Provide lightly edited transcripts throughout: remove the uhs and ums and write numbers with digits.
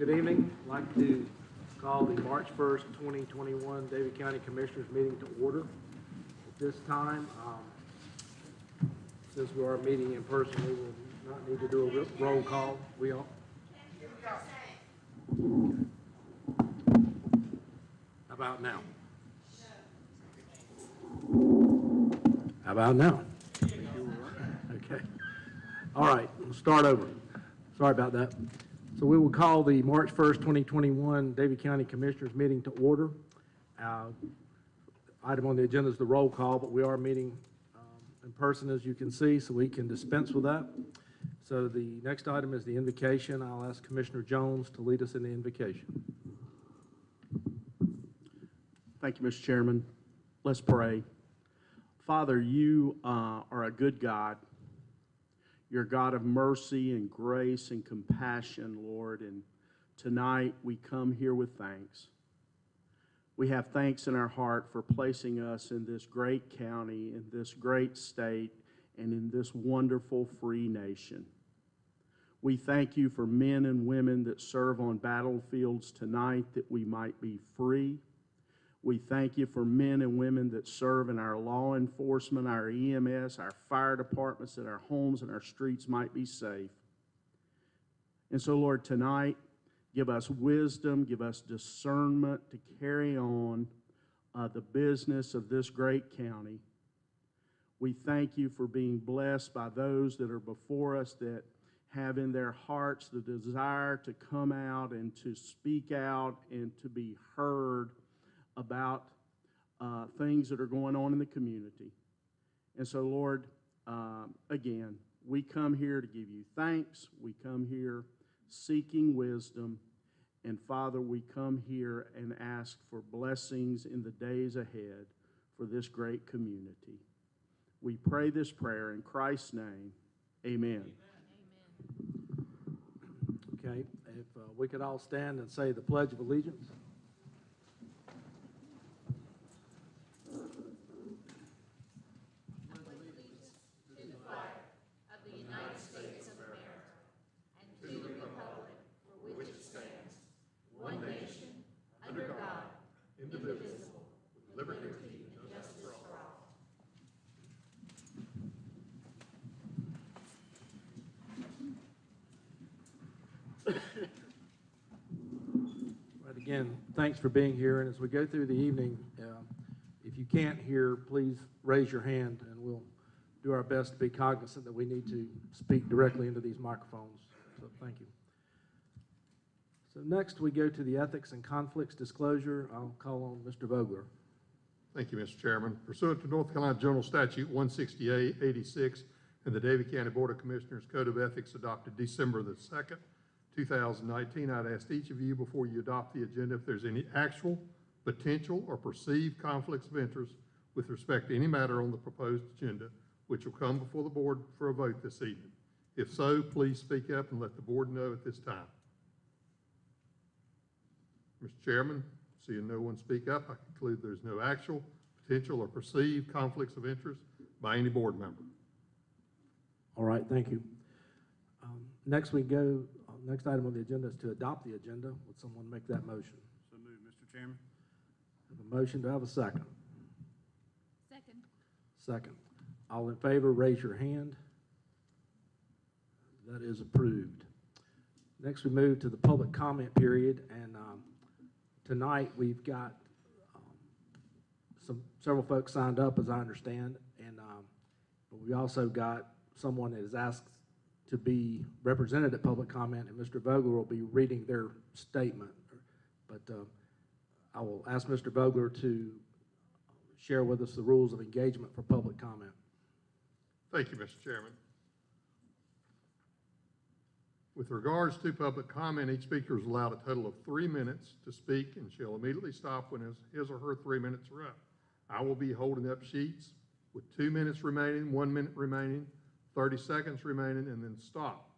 Good evening. I'd like to call the March 1st, 2021 Davie County Commissioners meeting to order. At this time, since we are meeting in person, we will not need to do a roll call. We all. How about now? How about now? Okay. All right, we'll start over. Sorry about that. So we will call the March 1st, 2021 Davie County Commissioners meeting to order. Item on the agenda is the roll call, but we are meeting in person, as you can see, so we can dispense with that. So the next item is the invocation. I'll ask Commissioner Jones to lead us in the invocation. Thank you, Mr. Chairman. Let's pray. Father, you are a good God. You're a God of mercy and grace and compassion, Lord, and tonight we come here with thanks. We have thanks in our heart for placing us in this great county, in this great state, and in this wonderful free nation. We thank you for men and women that serve on battlefields tonight that we might be free. We thank you for men and women that serve in our law enforcement, our EMS, our fire departments, that our homes and our streets might be safe. And so, Lord, tonight, give us wisdom, give us discernment to carry on the business of this great county. We thank you for being blessed by those that are before us that have in their hearts the desire to come out and to speak out and to be heard about things that are going on in the community. And so, Lord, again, we come here to give you thanks. We come here seeking wisdom. And, Father, we come here and ask for blessings in the days ahead for this great community. We pray this prayer in Christ's name. Amen. Okay, if we could all stand and say the Pledge of Allegiance. Again, thanks for being here, and as we go through the evening, if you can't hear, please raise your hand, and we'll do our best to be cognizant that we need to speak directly into these microphones. So thank you. So next we go to the Ethics and Conflicts Disclosure. I'll call on Mr. Vogler. Thank you, Mr. Chairman. Pursuant to North Carolina General Statute 168-86 and the Davie County Board of Commissioners Code of Ethics adopted December the 2nd, 2019, I'd ask each of you before you adopt the agenda if there's any actual, potential, or perceived conflicts of interest with respect to any matter on the proposed agenda, which will come before the board for a vote this evening. If so, please speak up and let the board know at this time. Mr. Chairman, seeing no one speak up, I conclude there's no actual, potential, or perceived conflicts of interest by any board member. All right, thank you. Next item on the agenda is to adopt the agenda. Would someone make that motion? So moved, Mr. Chairman. Have a motion. Do I have a second? Second. Second. All in favor, raise your hand. That is approved. Next, we move to the public comment period, and tonight we've got several folks signed up, as I understand, and but we also got someone that has asked to be represented at public comment, and Mr. Vogler will be reading their statement. But I will ask Mr. Vogler to share with us the rules of engagement for public comment. Thank you, Mr. Chairman. With regards to public comment, each speaker is allowed a total of 3 minutes to speak and shall immediately stop when his or her 3 minutes are up. I will be holding up sheets with 2 minutes remaining, 1 minute remaining, 30 seconds remaining, and then stop.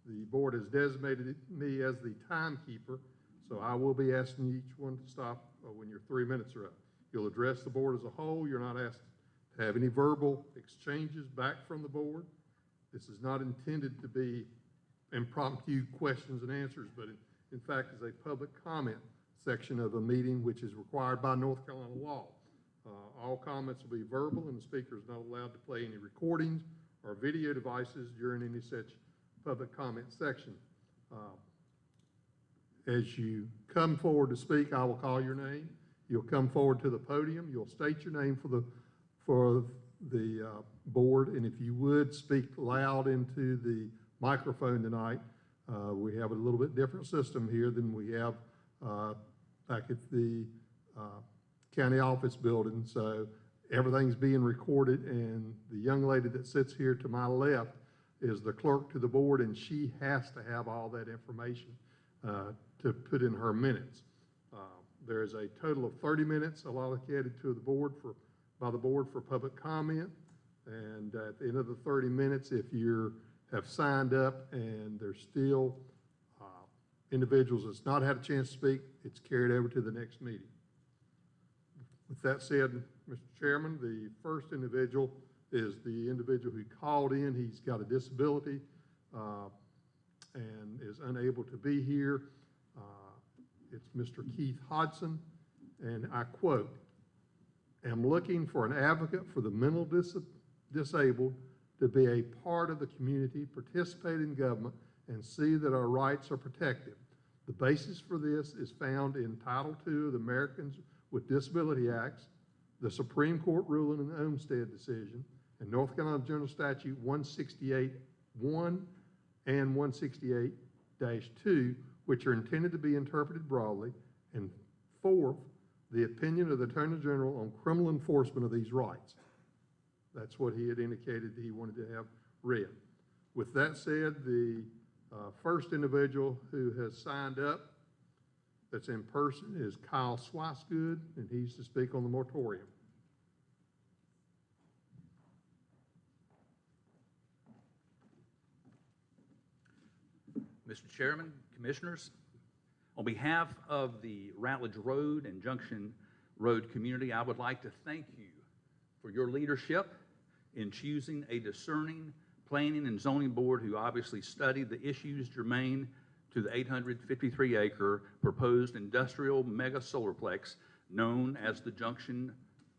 The board has designated me as the timekeeper, so I will be asking each one to stop when your 3 minutes are up. You'll address the board as a whole. You're not asked to have any verbal exchanges back from the board. This is not intended to be impromptu questions and answers, but in fact is a public comment section of a meeting which is required by North Carolina law. All comments will be verbal, and the speaker is not allowed to play any recordings or video devices during any such public comment section. As you come forward to speak, I will call your name. You'll come forward to the podium. You'll state your name for the board, and if you would speak loud into the microphone tonight. We have a little bit different system here than we have back at the county office building, so everything's being recorded, and the young lady that sits here to my left is the clerk to the board, and she has to have all that information to put in her minutes. There is a total of 30 minutes allocated to the board by the board for public comment, and at the end of the 30 minutes, if you have signed up and there's still individuals that's not had a chance to speak, it's carried over to the next meeting. With that said, Mr. Chairman, the first individual is the individual who called in. He's got a disability and is unable to be here. It's Mr. Keith Hodson, and I quote, "Am looking for an advocate for the mental disabled to be a part of the community, participate in government, and see that our rights are protected. The basis for this is found in Title II of the Americans with Disability Acts, the Supreme Court ruling in the Olmstead decision, and North Carolina General Statute 168(1) and 168-2, which are intended to be interpreted broadly, and fourth, the opinion of the Attorney General on criminal enforcement of these rights." That's what he had indicated he wanted to have read. With that said, the first individual who has signed up that's in person is Kyle Swicegood, and he's to speak on the moratorium. Mr. Chairman, Commissioners, on behalf of the Routledge Road and Junction Road community, I would like to thank you for your leadership in choosing a discerning planning and zoning board who obviously studied the issues germane to the 853-acre proposed industrial mega solarplex known as the Junction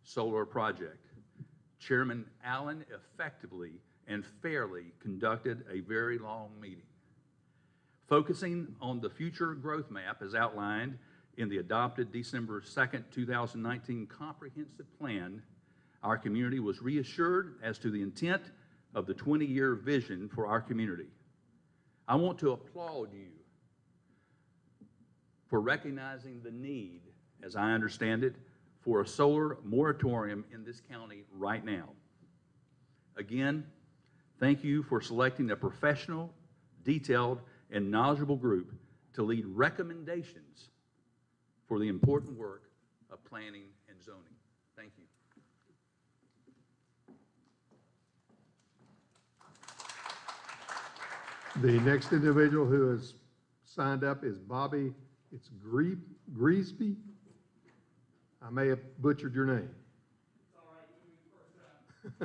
Solar Project. Chairman Allen effectively and fairly conducted a very long meeting. Focusing on the future growth map as outlined in the adopted December 2nd, 2019 comprehensive plan, our community was reassured as to the intent of the 20-year vision for our community. I want to applaud you for recognizing the need, as I understand it, for a solar moratorium in this county right now. Again, thank you for selecting a professional, detailed, and knowledgeable group to lead recommendations for the important work of planning and zoning. Thank you. The next individual who has signed up is Bobby, it's Greasby. I may have butchered your name. It's all right, you do it first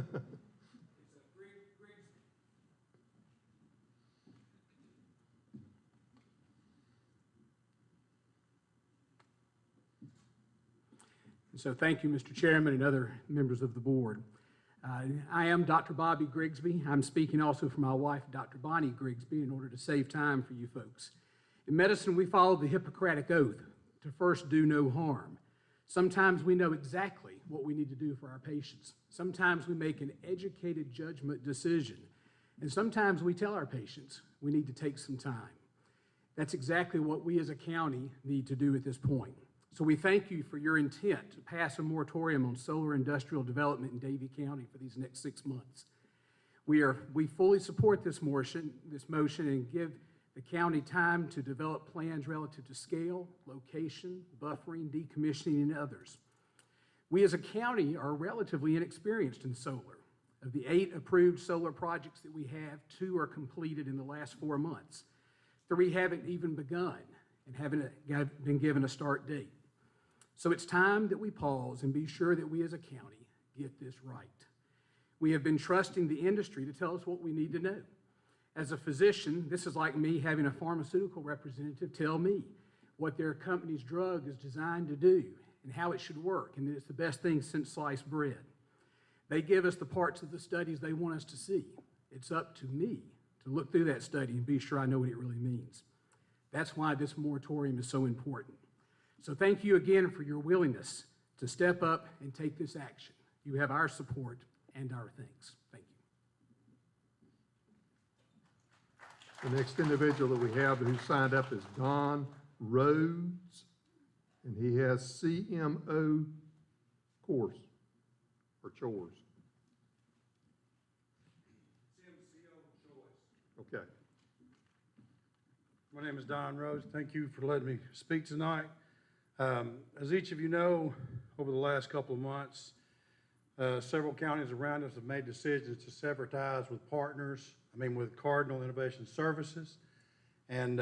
time. It's a Grigsby. So thank you, Mr. Chairman and other members of the board. I am Dr. Bobby Grigsby. I'm speaking also for my wife, Dr. Bonnie Grigsby, in order to save time for you folks. In medicine, we follow the Hippocratic Oath to first do no harm. Sometimes we know exactly what we need to do for our patients. Sometimes we make an educated judgment decision. And sometimes we tell our patients we need to take some time. That's exactly what we as a county need to do at this point. So we thank you for your intent to pass a moratorium on solar industrial development in Davie County for these next 6 months. We fully support this motion and give the county time to develop plans relative to scale, location, buffering, decommissioning, and others. We as a county are relatively inexperienced in solar. Of the 8 approved solar projects that we have, 2 are completed in the last 4 months. 3 haven't even begun and haven't been given a start date. So it's time that we pause and be sure that we as a county get this right. We have been trusting the industry to tell us what we need to know. As a physician, this is like me having a pharmaceutical representative tell me what their company's drug is designed to do and how it should work, and that it's the best thing since sliced bread. They give us the parts of the studies they want us to see. It's up to me to look through that study and be sure I know what it really means. That's why this moratorium is so important. So thank you again for your willingness to step up and take this action. You have our support and our thanks. Thank you. The next individual that we have who signed up is Don Rhodes, and he has CMO course or chores. Okay. My name is Don Rhodes. Thank you for letting me speak tonight. As each of you know, over the last couple of months, several counties around us have made decisions to sever ties with with Cardinal Innovation Services. And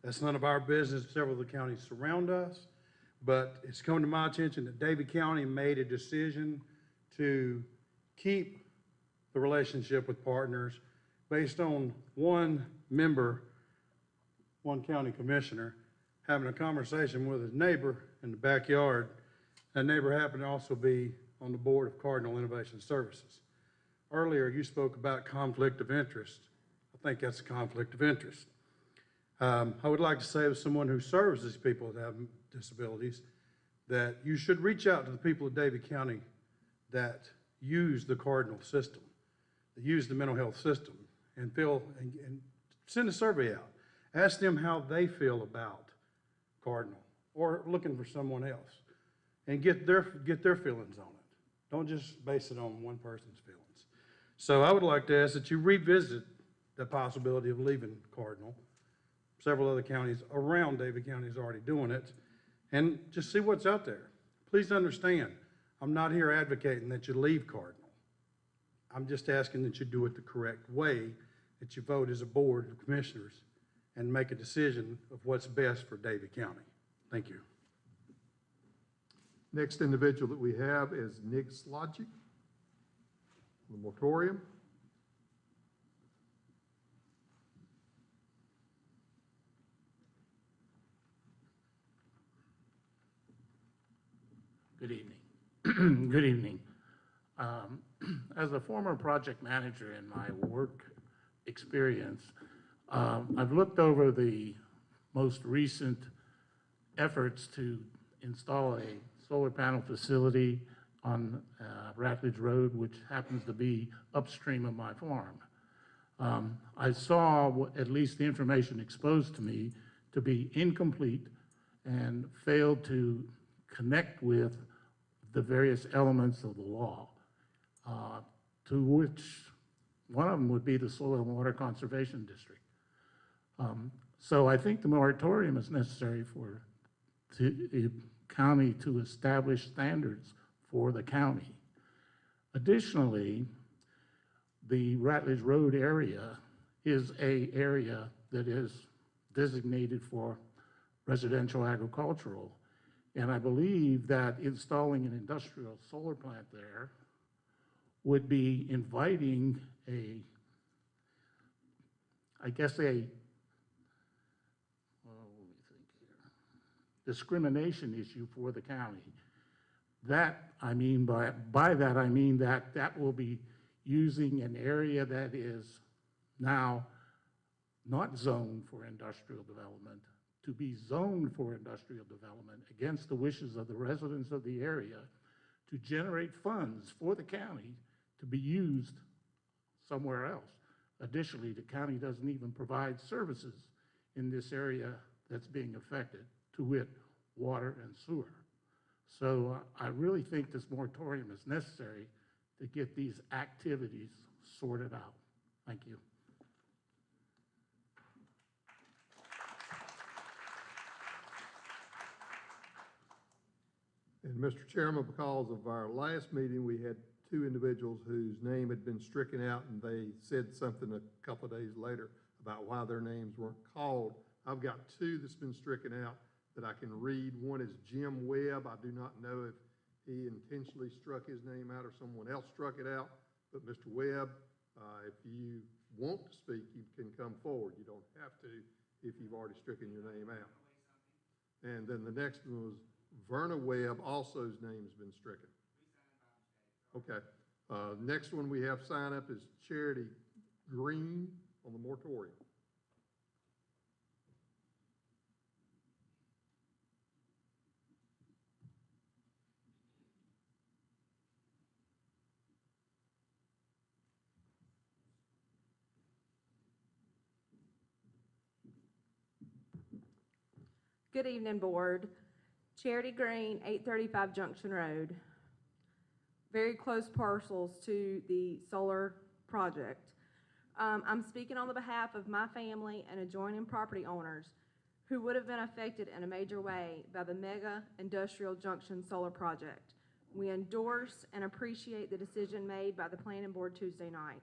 that's none of our business. Several of the counties surround us. But it's come to my attention that Davie County made a decision to keep the relationship with partners based on one member, one county commissioner, having a conversation with his neighbor in the backyard. That neighbor happened to also be on the board of Cardinal Innovation Services. Earlier, you spoke about conflict of interest. I think that's a conflict of interest. I would like to say, as someone who serves these people that have disabilities, that you should reach out to the people of Davie County that use the Cardinal system, that use the mental health system, and send a survey out. Ask them how they feel about Cardinal, or looking for someone else, and get their feelings on it. Don't just base it on one person's feelings. So I would like to ask that you revisit the possibility of leaving Cardinal. Several other counties around Davie County is already doing it, and just see what's out there. Please understand, I'm not here advocating that you leave Cardinal. I'm just asking that you do it the correct way, that you vote as a board of commissioners and make a decision of what's best for Davie County. Thank you. Next individual that we have is Nick Slogic, the moratorium. Good evening. Good evening. As a former project manager in my work experience, I've looked over the most recent efforts to install a solar panel facility on Rattledge Road, which happens to be upstream of my farm. I saw at least the information exposed to me to be incomplete and failed to connect with the various elements of the law, to which one of them would be the Soil and Water Conservation District. So I think the moratorium is necessary for the county to establish standards for the county. Additionally, the Rattledge Road area is an area that is designated for residential agricultural. And I believe that installing an industrial solar plant there would be inviting discrimination issue for the county. That, I mean, by that I mean that will be using an area that is now not zoned for industrial development to be zoned for industrial development against the wishes of the residents of the area to generate funds for the county to be used somewhere else. Additionally, the county doesn't even provide services in this area that's being affected, to wit, water and sewer. So I really think this moratorium is necessary to get these activities sorted out. Thank you. And Mr. Chairman, because of our last meeting, we had two individuals whose name had been stricken out, and they said something a couple of days later about why their names weren't called. I've got two that's been stricken out that I can read. One is Jim Webb. I do not know if he intentionally struck his name out or someone else struck it out, but Mr. Webb, if you want to speak, you can come forward. You don't have to if you've already stricken your name out. And then the next one was Verna Webb, also his name's been stricken. Okay. Next one we have sign up is Charity Green on the moratorium. Good evening, Board. Charity Green, 835 Junction Road. Very close parcels to the solar project. I'm speaking on the behalf of my family and adjoining property owners who would have been affected in a major way by the mega industrial junction solar project. We endorse and appreciate the decision made by the Planning Board Tuesday night.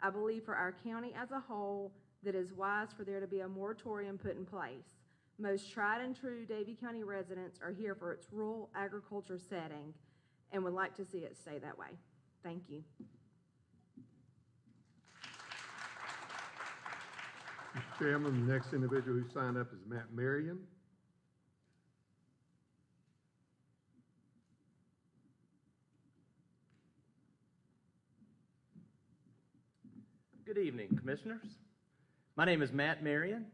I believe for our county as a whole that it is wise for there to be a moratorium put in place. Most tried and true Davie County residents are here for its rural agriculture setting and would like to see it stay that way. Thank you. Mr. Chairman, the next individual who signed up is Matt Marion. Good evening, Commissioners. My name is Matt Marion.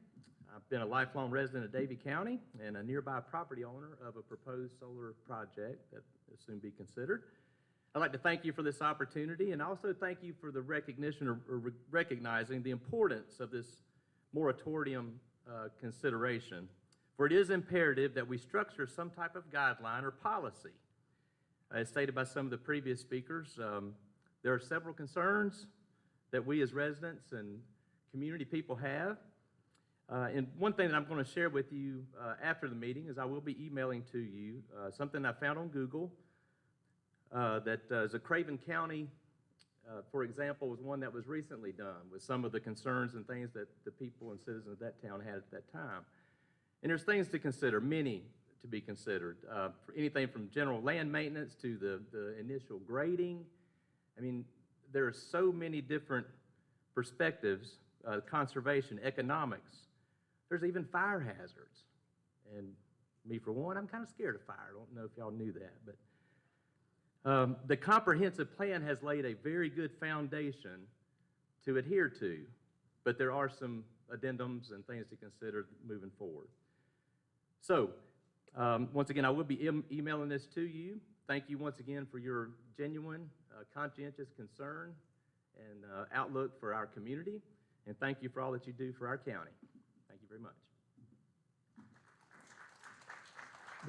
I've been a lifelong resident of Davie County and a nearby property owner of a proposed solar project that will soon be considered. I'd like to thank you for this opportunity and also thank you for the recognition or recognizing the importance of this moratorium consideration, for it is imperative that we structure some type of guideline or policy. As stated by some of the previous speakers, there are several concerns that we as residents and community people have. And one thing that I'm going to share with you after the meeting is I will be emailing to you something I found on Google that is a Craven County, for example, was one that was recently done with some of the concerns and things that the people and citizens of that town had at that time. And there's things to consider, many to be considered, for anything from general land maintenance to the initial grading. I mean, there are so many different perspectives, conservation, economics. There's even fire hazards. And me, for one, I'm kind of scared of fire. I don't know if y'all knew that. But the comprehensive plan has laid a very good foundation to adhere to. But there are some addendums and things to consider moving forward. So, once again, I will be emailing this to you. Thank you once again for your genuine, conscientious concern and outlook for our community. And thank you for all that you do for our county. Thank you very much.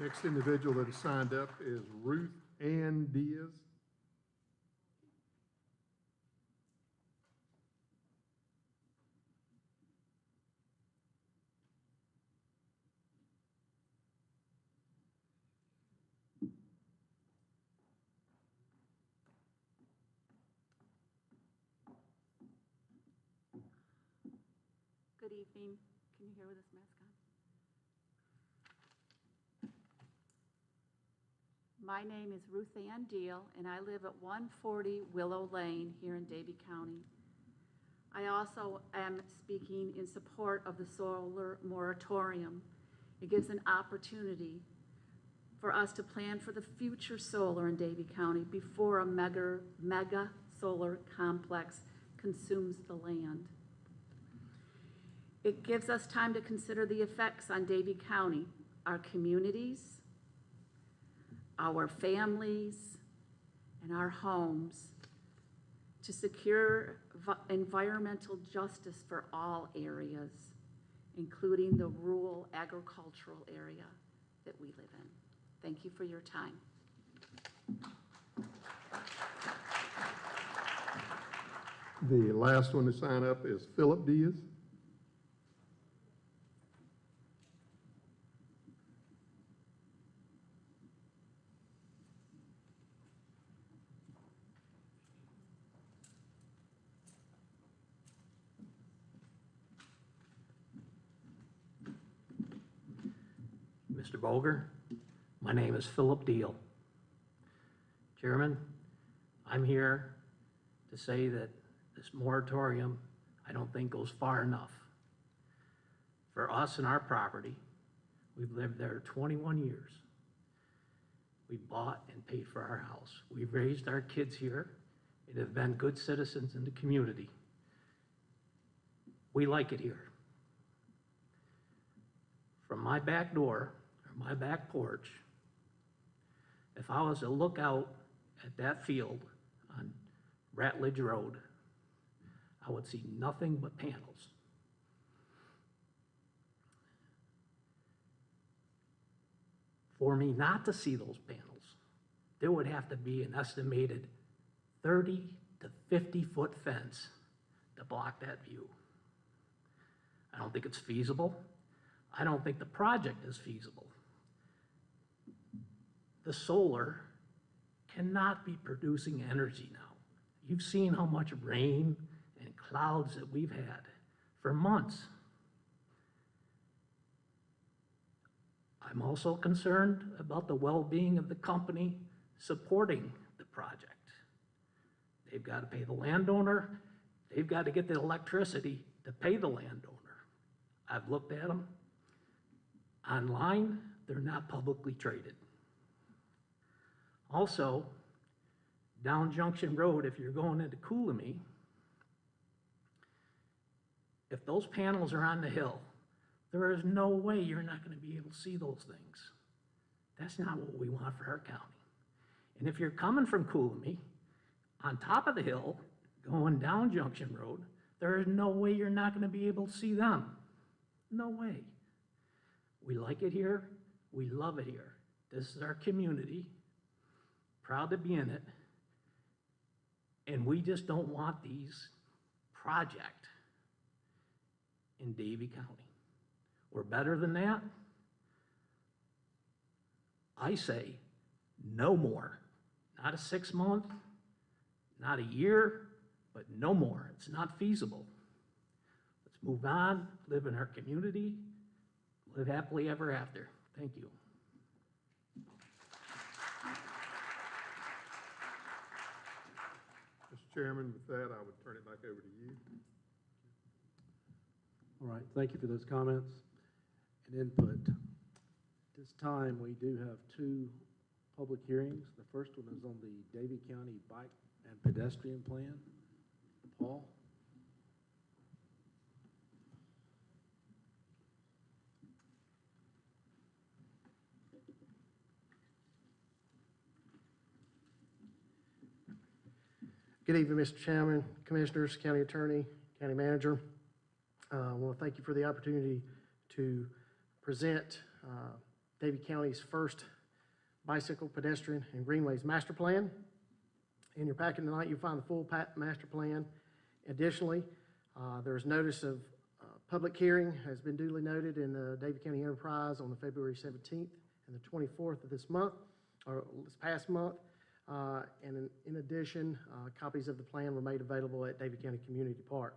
Next individual that has signed up is Ruth Ann Diaz. Good evening. Can you hear with this mask on? My name is Ruth Ann Deal, and I live at 140 Willow Lane here in Davie County. I also am speaking in support of the solar moratorium. It gives an opportunity for us to plan for the future solar in Davie County before a mega solar complex consumes the land. It gives us time to consider the effects on Davie County, our communities, our families, and our homes to secure environmental justice for all areas, including the rural agricultural area that we live in. Thank you for your time. The last one to sign up is Philip Diaz. Mr. Bolger, my name is Philip Deal. Chairman, I'm here to say that this moratorium I don't think goes far enough. For us and our property, we've lived there 21 years. We bought and paid for our house. We've raised our kids here and have been good citizens in the community. We like it here. From my back door or my back porch, if I was to look out at that field on Ratledge Road, I would see nothing but panels. For me not to see those panels, there would have to be an estimated 30 to 50-foot fence to block that view. I don't think it's feasible. I don't think the project is feasible. The solar cannot be producing energy now. You've seen how much rain and clouds that we've had for months. I'm also concerned about the well-being of the company supporting the project. They've got to pay the landowner. They've got to get the electricity to pay the landowner. I've looked at them. Online, they're not publicly traded. Also, down Junction Road, if you're going into Coolamy, if those panels are on the hill, there is no way you're not going to be able to see those things. That's not what we want for our county. And if you're coming from Coolamy, on top of the hill, going down Junction Road, there is no way you're not going to be able to see them. No way. We like it here. We love it here. This is our community. Proud to be in it. And we just don't want these projects in Davie County. We're better than that. I say no more. Not a 6 month, not a year, but no more. It's not feasible. Let's move on, live in our community, live happily ever after. Thank you. Mr. Chairman, with that, I would turn it back over to you. All right, thank you for those comments and input. This time, we do have two public hearings. The first one is on the Davie County Bike and Pedestrian Plan. Paul? Good evening, Mr. Chairman, Commissioners, County Attorney, County Manager. I want to thank you for the opportunity to present Davie County's first bicycle, pedestrian, and greenways master plan. In your packet tonight, you'll find the full master plan. Additionally, there's notice of public hearing has been duly noted in the Davie County Enterprise on the February 17th and the 24th of this month, or this past month. And in addition, copies of the plan were made available at Davie County Community Park.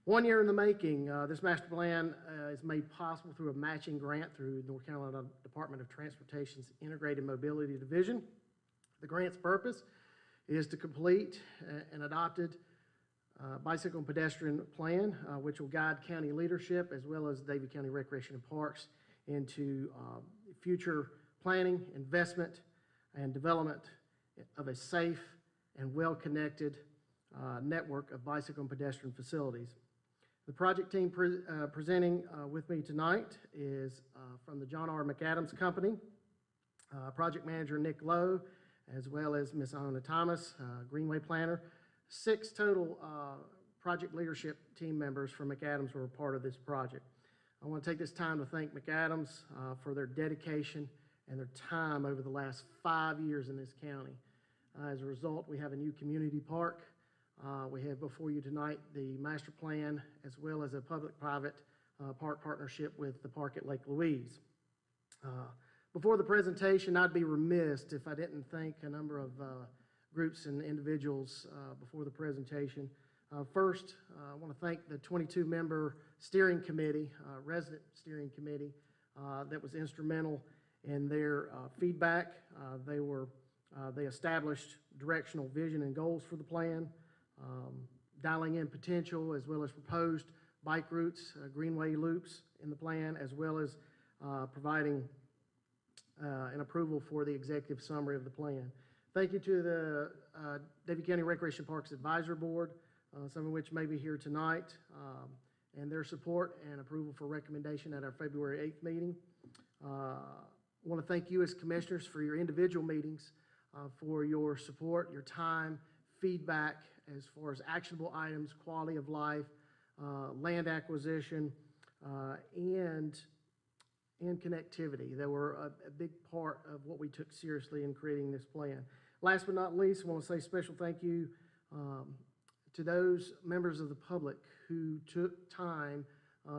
1 year in the making, this master plan is made possible through a matching grant through North Carolina Department of Transportation's Integrated Mobility Division. The grant's purpose is to complete an adopted bicycle and pedestrian plan, which will guide county leadership as well as Davie County Recreation and Parks into future planning, investment, and development of a safe and well-connected network of bicycle and pedestrian facilities. The project team presenting with me tonight is from the John R. McAdams Company, project manager Nick Lowe, as well as Ms. Iona Thomas, Greenway planner. 6 total project leadership team members from McAdams were a part of this project. I want to take this time to thank McAdams for their dedication and their time over the last 5 years in this county. As a result, we have a new community park. We have before you tonight the master plan as well as a public-private park partnership with the park at Lake Louise. Before the presentation, I'd be remiss if I didn't thank a number of groups and individuals before the presentation. First, I want to thank the 22-member steering committee, resident steering committee, that was instrumental in their feedback. They established directional vision and goals for the plan. dialing in potential as well as proposed bike routes, greenway loops in the plan, as well as providing an approval for the executive summary of the plan. Thank you to the Davie County Recreation Parks Advisory Board, some of which may be here tonight, and their support and approval for recommendation at our February 8th meeting. I want to thank you as commissioners for your individual meetings, for your support, your time, feedback as far as actionable items, quality of life, land acquisition, and connectivity. They were a big part of what we took seriously in creating this plan. Last but not least, I want to say special thank you to those members of the public who took time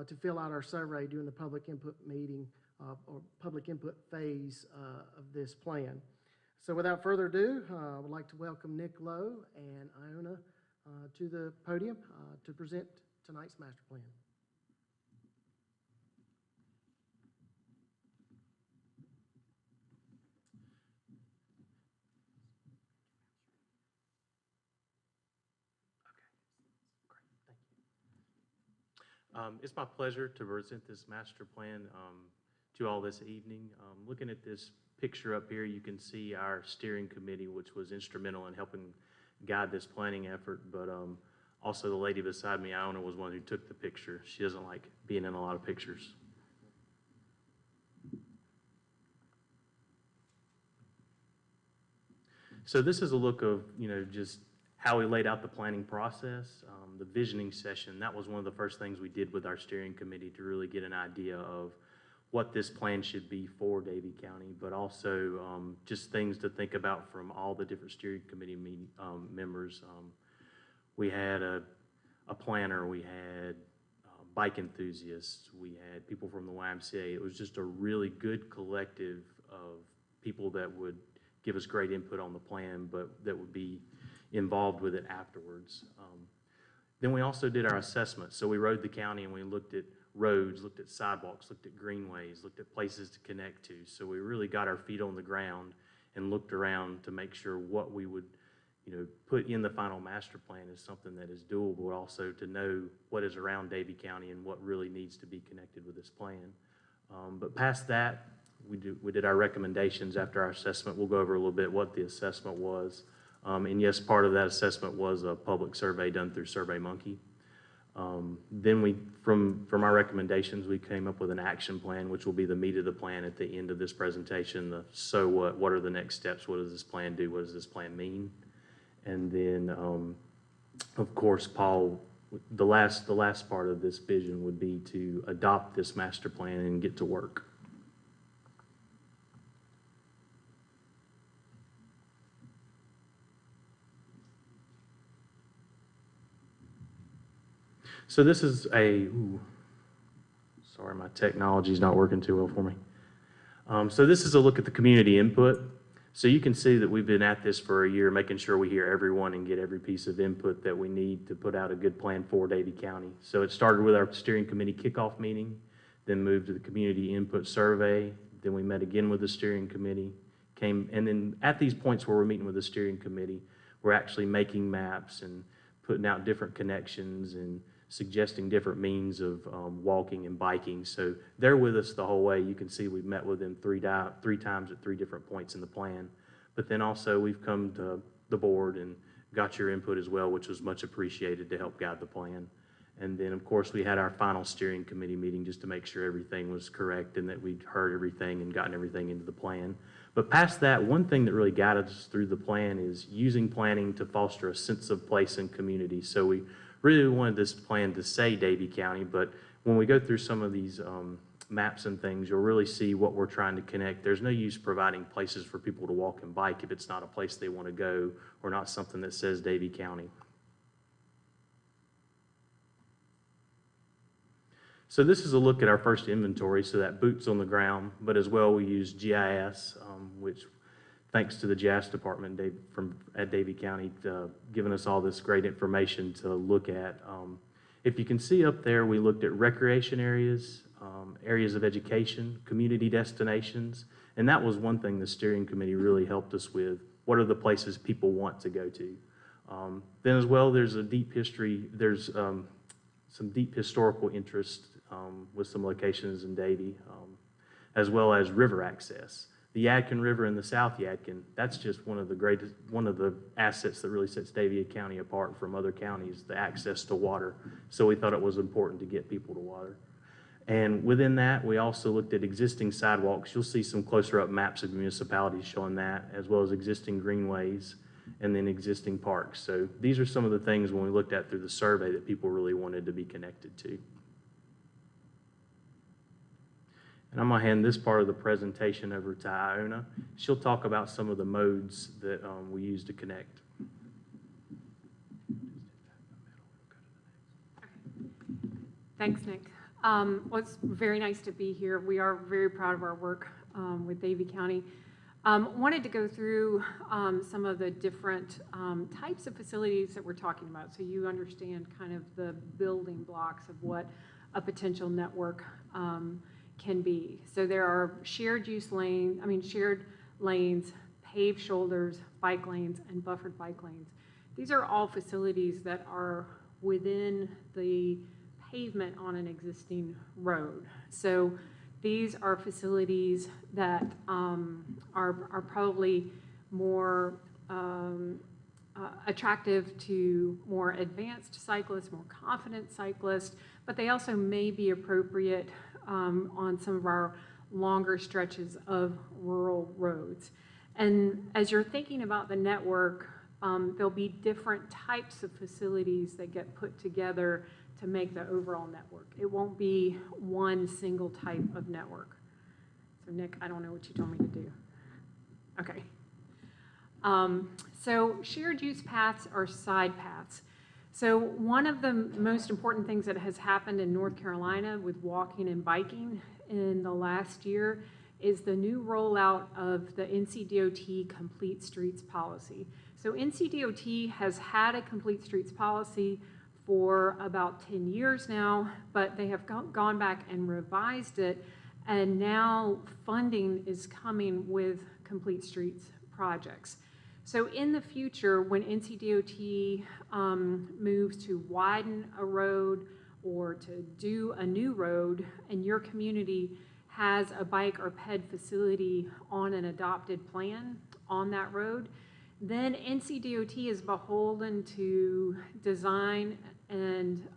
to fill out our survey during the public input meeting or public input phase of this plan. So without further ado, I would like to welcome Nick Lowe and Iona to the podium to present tonight's master plan. It's my pleasure to present this master plan to all this evening. Looking at this picture up here, you can see our steering committee, which was instrumental in helping guide this planning effort, but also the lady beside me, Iona, was one who took the picture. She doesn't like being in a lot of pictures. So this is a look of, just how we laid out the planning process. The visioning session, that was one of the first things we did with our steering committee to really get an idea of what this plan should be for Davie County, but also just things to think about from all the different steering committee members. We had a planner, we had bike enthusiasts, we had people from the YMCA. It was just a really good collective of people that would give us great input on the plan, but that would be involved with it afterwards. Then we also did our assessment. So we rode the county and we looked at roads, looked at sidewalks, looked at greenways, looked at places to connect to. So we really got our feet on the ground and looked around to make sure what we would, put in the final master plan is something that is doable, but also to know what is around Davie County and what really needs to be connected with this plan. But past that, we did our recommendations after our assessment. We'll go over a little bit what the assessment was. And yes, part of that assessment was a public survey done through SurveyMonkey. Then from our recommendations, we came up with an action plan, which will be the meat of the plan at the end of this presentation. So what are the next steps? What does this plan do? What does this plan mean? And then, of course, Paul, the last part of this vision would be to adopt this master plan and get to work. So this is sorry, my technology's not working too well for me. So this is a look at the community input. So you can see that we've been at this for a year, making sure we hear everyone and get every piece of input that we need to put out a good plan for Davie County. So it started with our steering committee kickoff meeting, then moved to the community input survey, then we met again with the steering committee, and then at these points where we're meeting with the steering committee, we're actually making maps and putting out different connections and suggesting different means of walking and biking. So they're with us the whole way. You can see we've met with them three times at 3 different points in the plan. But then also we've come to the board and got your input as well, which was much appreciated to help guide the plan. And then, of course, we had our final steering committee meeting just to make sure everything was correct and that we'd heard everything and gotten everything into the plan. But past that, one thing that really guided us through the plan is using planning to foster a sense of place and community. So we really wanted this plan to say Davie County, but when we go through some of these maps and things, you'll really see what we're trying to connect. There's no use providing places for people to walk and bike if it's not a place they want to go or not something that says Davie County. So this is a look at our first inventory, so that boots on the ground, but as well we use GIS, which thanks to the GIS department at Davie County, giving us all this great information to look at. If you can see up there, we looked at recreation areas, areas of education, community destinations, and that was one thing the steering committee really helped us with. What are the places people want to go to? Then as well, there's a deep history, there's some deep historical interest with some locations in Davie, as well as river access. The Yadkin River in the South Yadkin, that's just one of the assets that really sets Davie County apart from other counties, the access to water. So we thought it was important to get people to water. And within that, we also looked at existing sidewalks. You'll see some closer up maps of municipalities showing that, as well as existing greenways and then existing parks. So these are some of the things when we looked at through the survey that people really wanted to be connected to. And I'm gonna hand this part of the presentation over to Iona. She'll talk about some of the modes that we use to connect. Thanks, Nick. Well, it's very nice to be here. We are very proud of our work with Davie County. Wanted to go through some of the different types of facilities that we're talking about, so you understand kind of the building blocks of what a potential network can be. So there are shared lanes, paved shoulders, bike lanes, and buffered bike lanes. These are all facilities that are within the pavement on an existing road. So these are facilities that are probably more attractive to more advanced cyclists, more confident cyclists, but they also may be appropriate on some of our longer stretches of rural roads. And as you're thinking about the network, there'll be different types of facilities that get put together to make the overall network. It won't be one single type of network. So Nick, I don't know what you told me to do. Okay. So shared use paths are side paths. So one of the most important things that has happened in North Carolina with walking and biking in the last year is the new rollout of the NCDOT Complete Streets policy. So NCDOT has had a Complete Streets policy for about 10 years now, but they have gone back and revised it, and now funding is coming with Complete Streets projects. So in the future, when NCDOT moves to widen a road or to do a new road, and your community has a bike or ped facility on an adopted plan on that road, then NCDOT is beholden to design and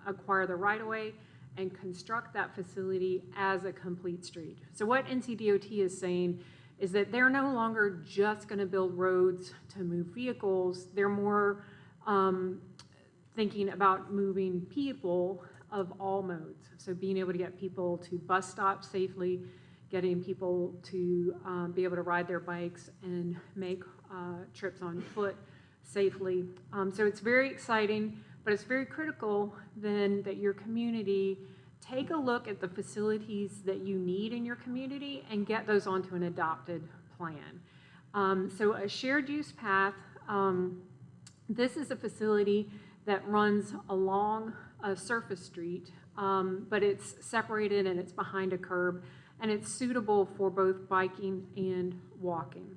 acquire the right-of-way and construct that facility as a complete street. So what NCDOT is saying is that they're no longer just going to build roads to move vehicles. They're more thinking about moving people of all modes. So being able to get people to bus stops safely, getting people to be able to ride their bikes and make trips on foot safely. So it's very exciting, but it's very critical then that your community take a look at the facilities that you need in your community and get those onto an adopted plan. So a shared use path, this is a facility that runs along a surface street, but it's separated and it's behind a curb, and it's suitable for both biking and walking.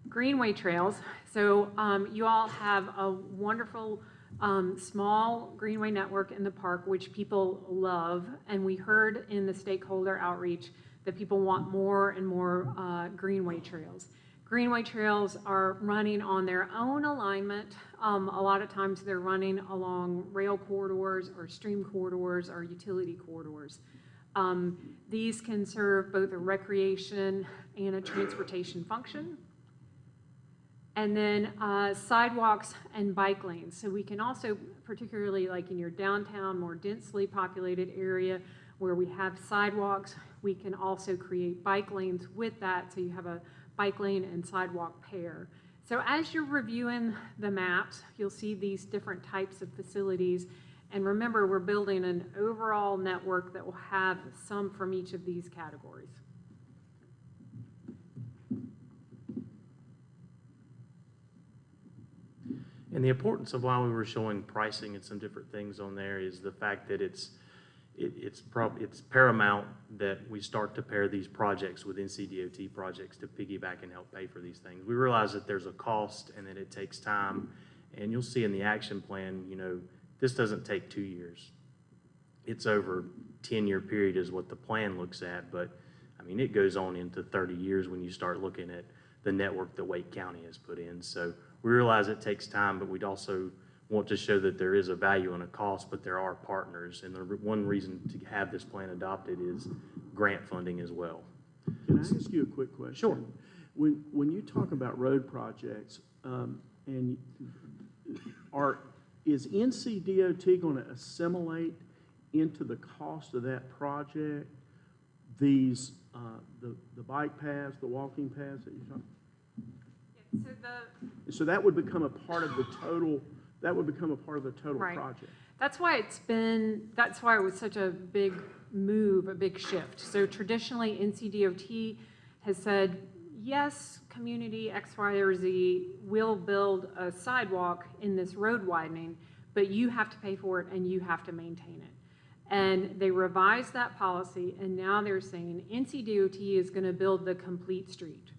Greenway trails. So you all have a wonderful small greenway network in the park, which people love. And we heard in the stakeholder outreach that people want more and more greenway trails. Greenway trails are running on their own alignment. A lot of times they're running along rail corridors or stream corridors or utility corridors. These can serve both a recreation and a transportation function. And then sidewalks and bike lanes. So we can also, particularly like in your downtown, more densely populated area where we have sidewalks, we can also create bike lanes with that, so you have a bike lane and sidewalk pair. So as you're reviewing the maps, you'll see these different types of facilities. And remember, we're building an overall network that will have some from each of these categories. And the importance of why we were showing pricing and some different things on there is the fact that it's, it's paramount that we start to pair these projects with NCDOT projects to piggyback and help pay for these things. We realize that there's a cost and that it takes time, and you'll see in the action plan, you know, this doesn't take 2 years. It's over 10-year period is what the plan looks at, but I mean, it goes on into 30 years when you start looking at the network that Wake County has put in. So we realize it takes time, but we'd also want to show that there is a value and a cost, but there are partners. And the one reason to have this plan adopted is grant funding as well. Can I ask you a quick question? Sure. When you talk about road projects, is NCDOT going to assimilate into the cost of that project these, the bike paths, the walking paths that you're talking? So that would become a part of the total, Right. project. That's why it was such a big move, a big shift. So traditionally, NCDOT has said, yes, community X, Y, or Z will build a sidewalk in this road widening, but you have to pay for it and you have to maintain it. And they revised that policy, and now they're saying NCDOT is going to build the complete street.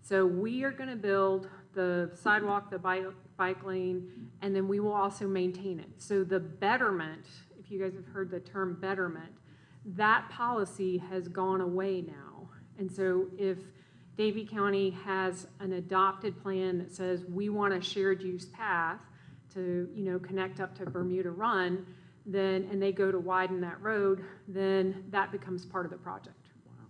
So we are going to build the sidewalk, the bike lane, and then we will also maintain it. So the betterment, if you guys have heard the term betterment, that policy has gone away now. And so if Davie County has an adopted plan that says we want a shared use path to, you know, connect up to Bermuda Run, then, and they go to widen that road, then that becomes part of the project. Wow.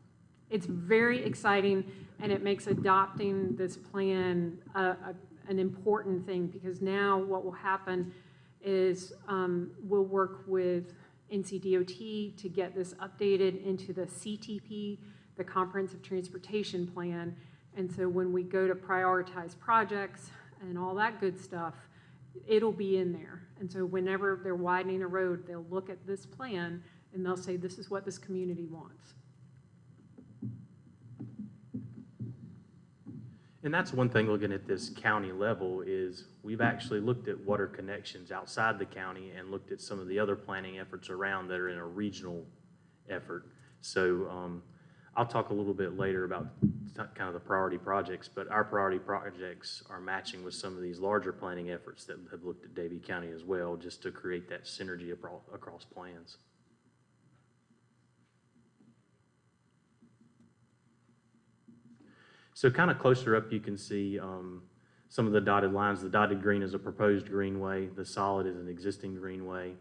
It's very exciting, and it makes adopting this plan an important thing, because now what will happen is we'll work with NCDOT to get this updated into the CTP, the Comprehensive Transportation Plan. And so when we go to prioritize projects and all that good stuff, it'll be in there. And so whenever they're widening a road, they'll look at this plan and they'll say, this is what this community wants. And that's one thing looking at this county level is we've actually looked at water connections outside the county and looked at some of the other planning efforts around that are in a regional effort. So I'll talk a little bit later about kind of the priority projects, but our priority projects are matching with some of these larger planning efforts that have looked at Davie County as well, just to create that synergy across plans. So kind of closer up, you can see some of the dotted lines. The dotted green is a proposed greenway. The solid is an existing greenway.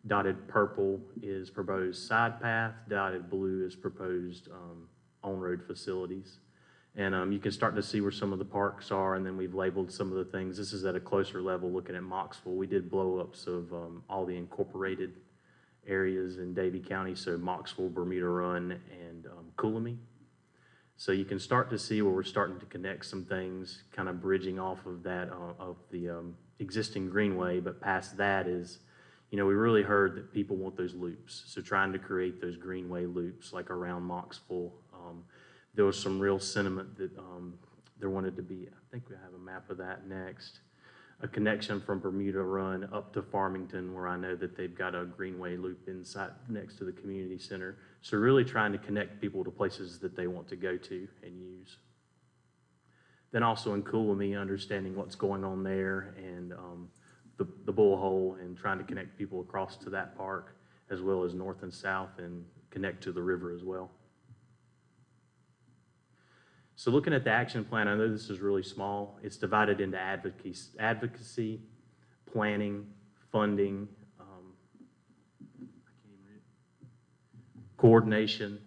Dotted purple is proposed side path. Dotted blue is proposed on-road facilities. And you can start to see where some of the parks are, and then we've labeled some of the things. This is at a closer level looking at Moxville. We did blow-ups of all the incorporated areas in Davie County, so Moxville, Bermuda Run, and Coolamy. So you can start to see where we're starting to connect some things, kind of bridging off of that, of the existing greenway, but past that is, you know, we really heard that people want those loops. So trying to create those greenway loops, like around Moxville. There was some real sentiment that there wanted to be, I think we have a map of that next, a connection from Bermuda Run up to Farmington, where I know that they've got a greenway loop inside next to the community center. So really trying to connect people to places that they want to go to and use. Then also in Coolamy, understanding what's going on there, and the Bullhole, and trying to connect people across to that park, as well as north and south, and connect to the river as well. So looking at the action plan, I know this is really small. It's divided into advocacy, planning, funding, coordination,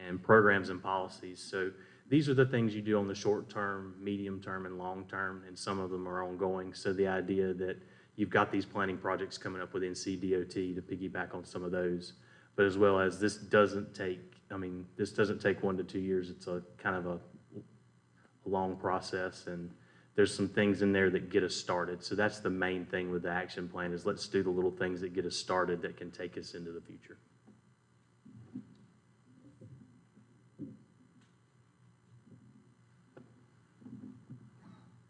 and programs and policies. So these are the things you do on the short term, medium term, and long term, and some of them are ongoing. So the idea that you've got these planning projects coming up within CDOT to piggyback on some of those, but as well as this doesn't take 1 to 2 years. It's a kind of a long process, and there's some things in there that get us started. So that's the main thing with the action plan, is let's do the little things that get us started that can take us into the future.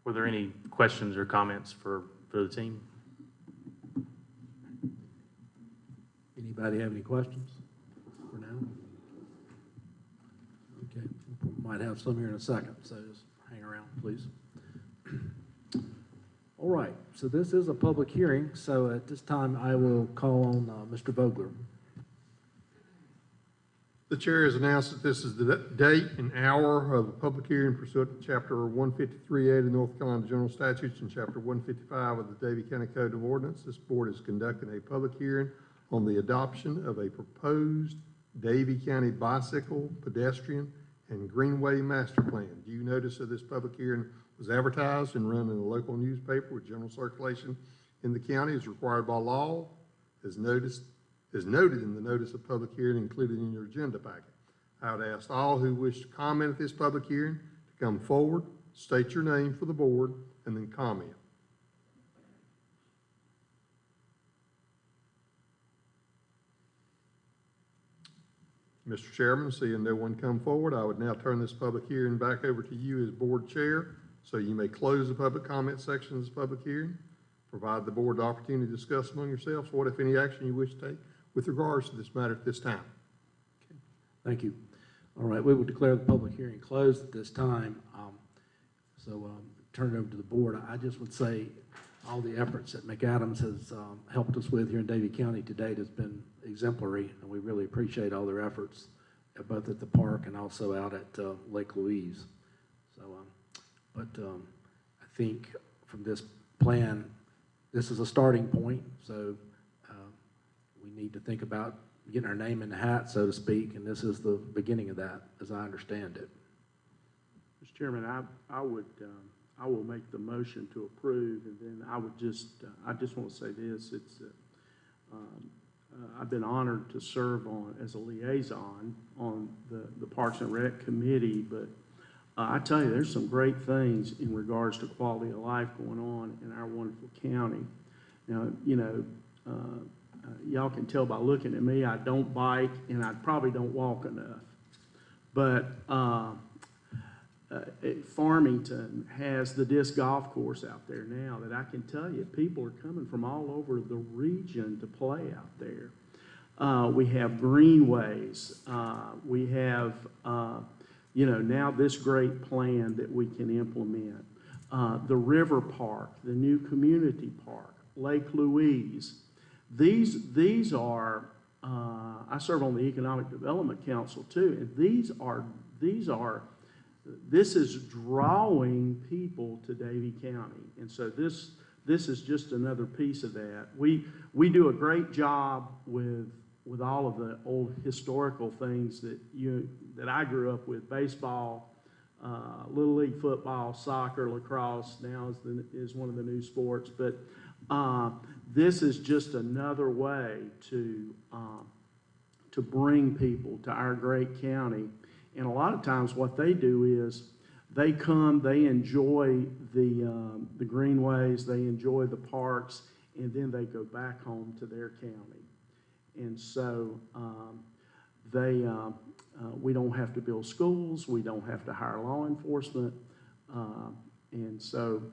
Were there any questions or comments for the team? Anybody have any questions for now? Okay, we might have some here in a second, so just hang around, please. All right, so this is a public hearing, so at this time, I will call on Mr. Vogler. The chair has announced that this is the date and hour of the public hearing pursuant to Chapter 153A of the North Carolina General Statutes and Chapter 155 of the Davie County Code of Ordinance. This board is conducting a public hearing on the adoption of a proposed Davie County bicycle, pedestrian, and greenway master plan. Due notice of this public hearing was advertised and run in a local newspaper with general circulation in the county as required by law, as noted in the notice of public hearing included in your agenda packet. I would ask all who wish to comment at this public hearing to come forward, state your name for the board, and then comment. Mr. Chairman, seeing no one come forward, I would now turn this public hearing back over to you as board chair, so you may close the public comment section of this public hearing, provide the board the opportunity to discuss among yourselves what, if any, action you wish to take with regards to this matter at this time. Okay. Thank you. All right, we will declare the public hearing closed at this time. Turn it over to the board. I just would say all the efforts that McAdams has helped us with here in Davie County to date has been exemplary, and we really appreciate all their efforts, both at the park and also out at Lake Louise. I think from this plan, this is a starting point, so we need to think about getting our name in the hat, so to speak, and this is the beginning of that, as I understand it. Mr. Chairman, I will make the motion to approve, and then I just want to say this, I've been honored to serve as a liaison on the Parks and Rec Committee, but I tell you, there's some great things in regards to quality of life going on in our wonderful county. Now, y'all can tell by looking at me, I don't bike and I probably don't walk enough. But Farmington has the disc golf course out there now that I can tell you, people are coming from all over the region to play out there. We have greenways. We have, now this great plan that we can implement. The river park, the new community park, Lake Louise. These are, I serve on the Economic Development Council too, and this is drawing people to Davie County. And so this is just another piece of that. We do a great job with all of the old historical things that I grew up with, baseball, Little League football, soccer, lacrosse now is one of the new sports. But this is just another way to bring people to our great county. And a lot of times what they do is they come, they enjoy the greenways, they enjoy the parks, and then they go back home to their county. And so we don't have to build schools, we don't have to hire law enforcement, and so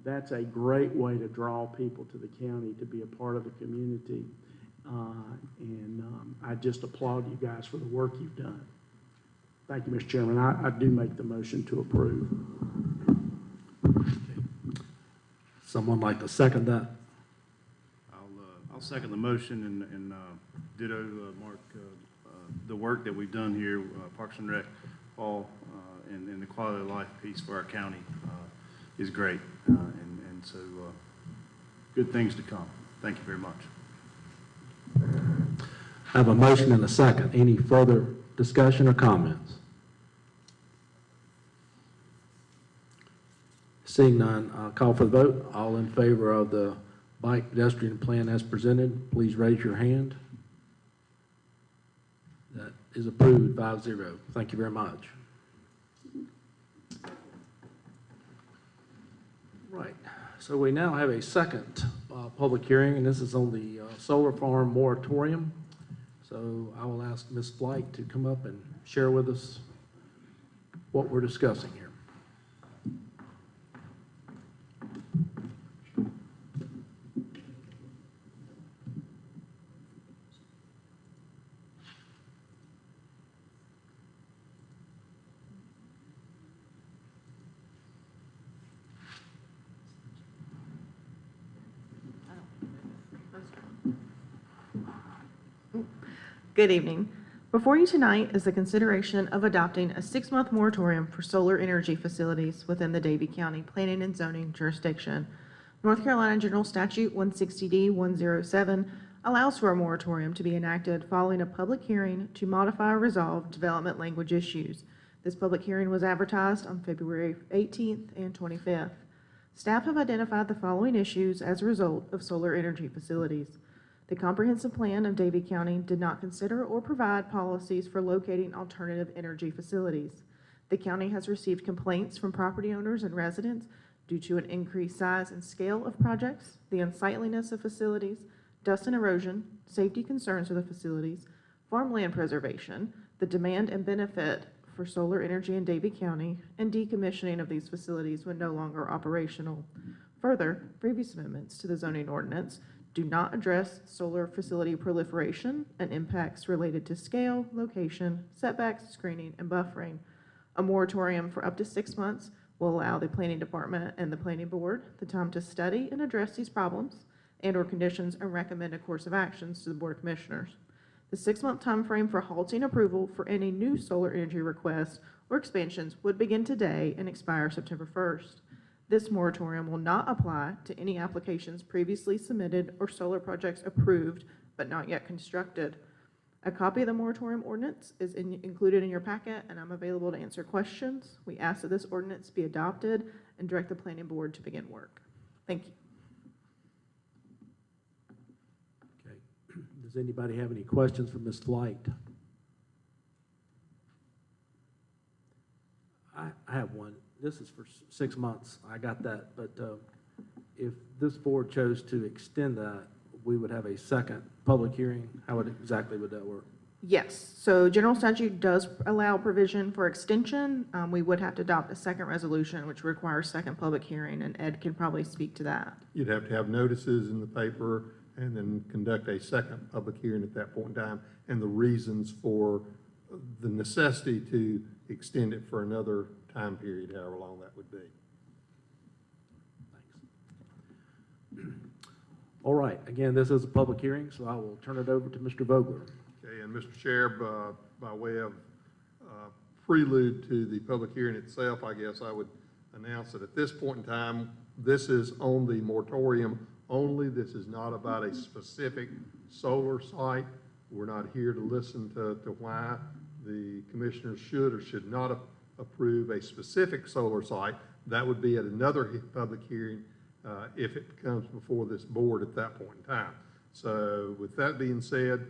that's a great way to draw people to the county to be a part of the community. I just applaud you guys for the work you've done. Thank you, Mr. Chairman. I do make the motion to approve. Someone like to second that? I'll second the motion and ditto Mark, the work that we've done here, Parks and Rec, Paul, and the quality of life piece for our county is great. And so good things to come. Thank you very much. I have a motion and a second. Any further discussion or comments? Seeing none, I'll call for the vote. All in favor of the bike pedestrian plan as presented, please raise your hand. That is approved 5-0. Thank you very much. Right, so we now have a second public hearing, and this is on the solar farm moratorium. So I will ask Ms. Flight to come up and share with us what we're discussing here. Good evening. Before you tonight is the consideration of adopting a 6-month moratorium for solar energy facilities within the Davie County Planning and Zoning jurisdiction. North Carolina General Statute 160D 107 allows for a moratorium to be enacted following a public hearing to modify or resolve development language issues. This public hearing was advertised on February 18th and 25th. Staff have identified the following issues as a result of solar energy facilities. The comprehensive plan of Davie County did not consider or provide policies for locating alternative energy facilities. The county has received complaints from property owners and residents due to an increased size and scale of projects, the unsightliness of facilities, dust and erosion, safety concerns of the facilities, farmland preservation, the demand and benefit for solar energy in Davie County, and decommissioning of these facilities when no longer operational. Further, previous amendments to the zoning ordinance do not address solar facility proliferation and impacts related to scale, location, setbacks, screening, and buffering. A moratorium for up to 6 months will allow the planning department and the planning board the time to study and address these problems and/or conditions and recommend a course of actions to the Board of Commissioners. The 6-month time frame for halting approval for any new solar energy requests or expansions would begin today and expire September 1st. This moratorium will not apply to any applications previously submitted or solar projects approved but not yet constructed. A copy of the moratorium ordinance is included in your packet, and I'm available to answer questions. We ask that this ordinance be adopted and direct the planning board to begin work. Thank you. Okay. Does anybody have any questions for Ms. Flight? I have one. This is for 6 months. I got that. But if this board chose to extend that, we would have a second public hearing. How exactly would that work? Yes. So general statute does allow provision for extension. We would have to adopt a second resolution, which requires second public hearing, and Ed can probably speak to that. You'd have to have notices in the paper and then conduct a second public hearing at that point in time, and the reasons for the necessity to extend it for another time period, however long that would be. Thanks. All right. Again, this is a public hearing, so I will turn it over to Mr. Vogler. Okay, and Mr. Chair, by way of prelude to the public hearing itself, I guess I would announce that at this point in time, this is on the moratorium only. This is not about a specific solar site. We're not here to listen to why the commissioners should or should not approve a specific solar site. That would be at another public hearing if it comes before this board at that point in time. So with that being said,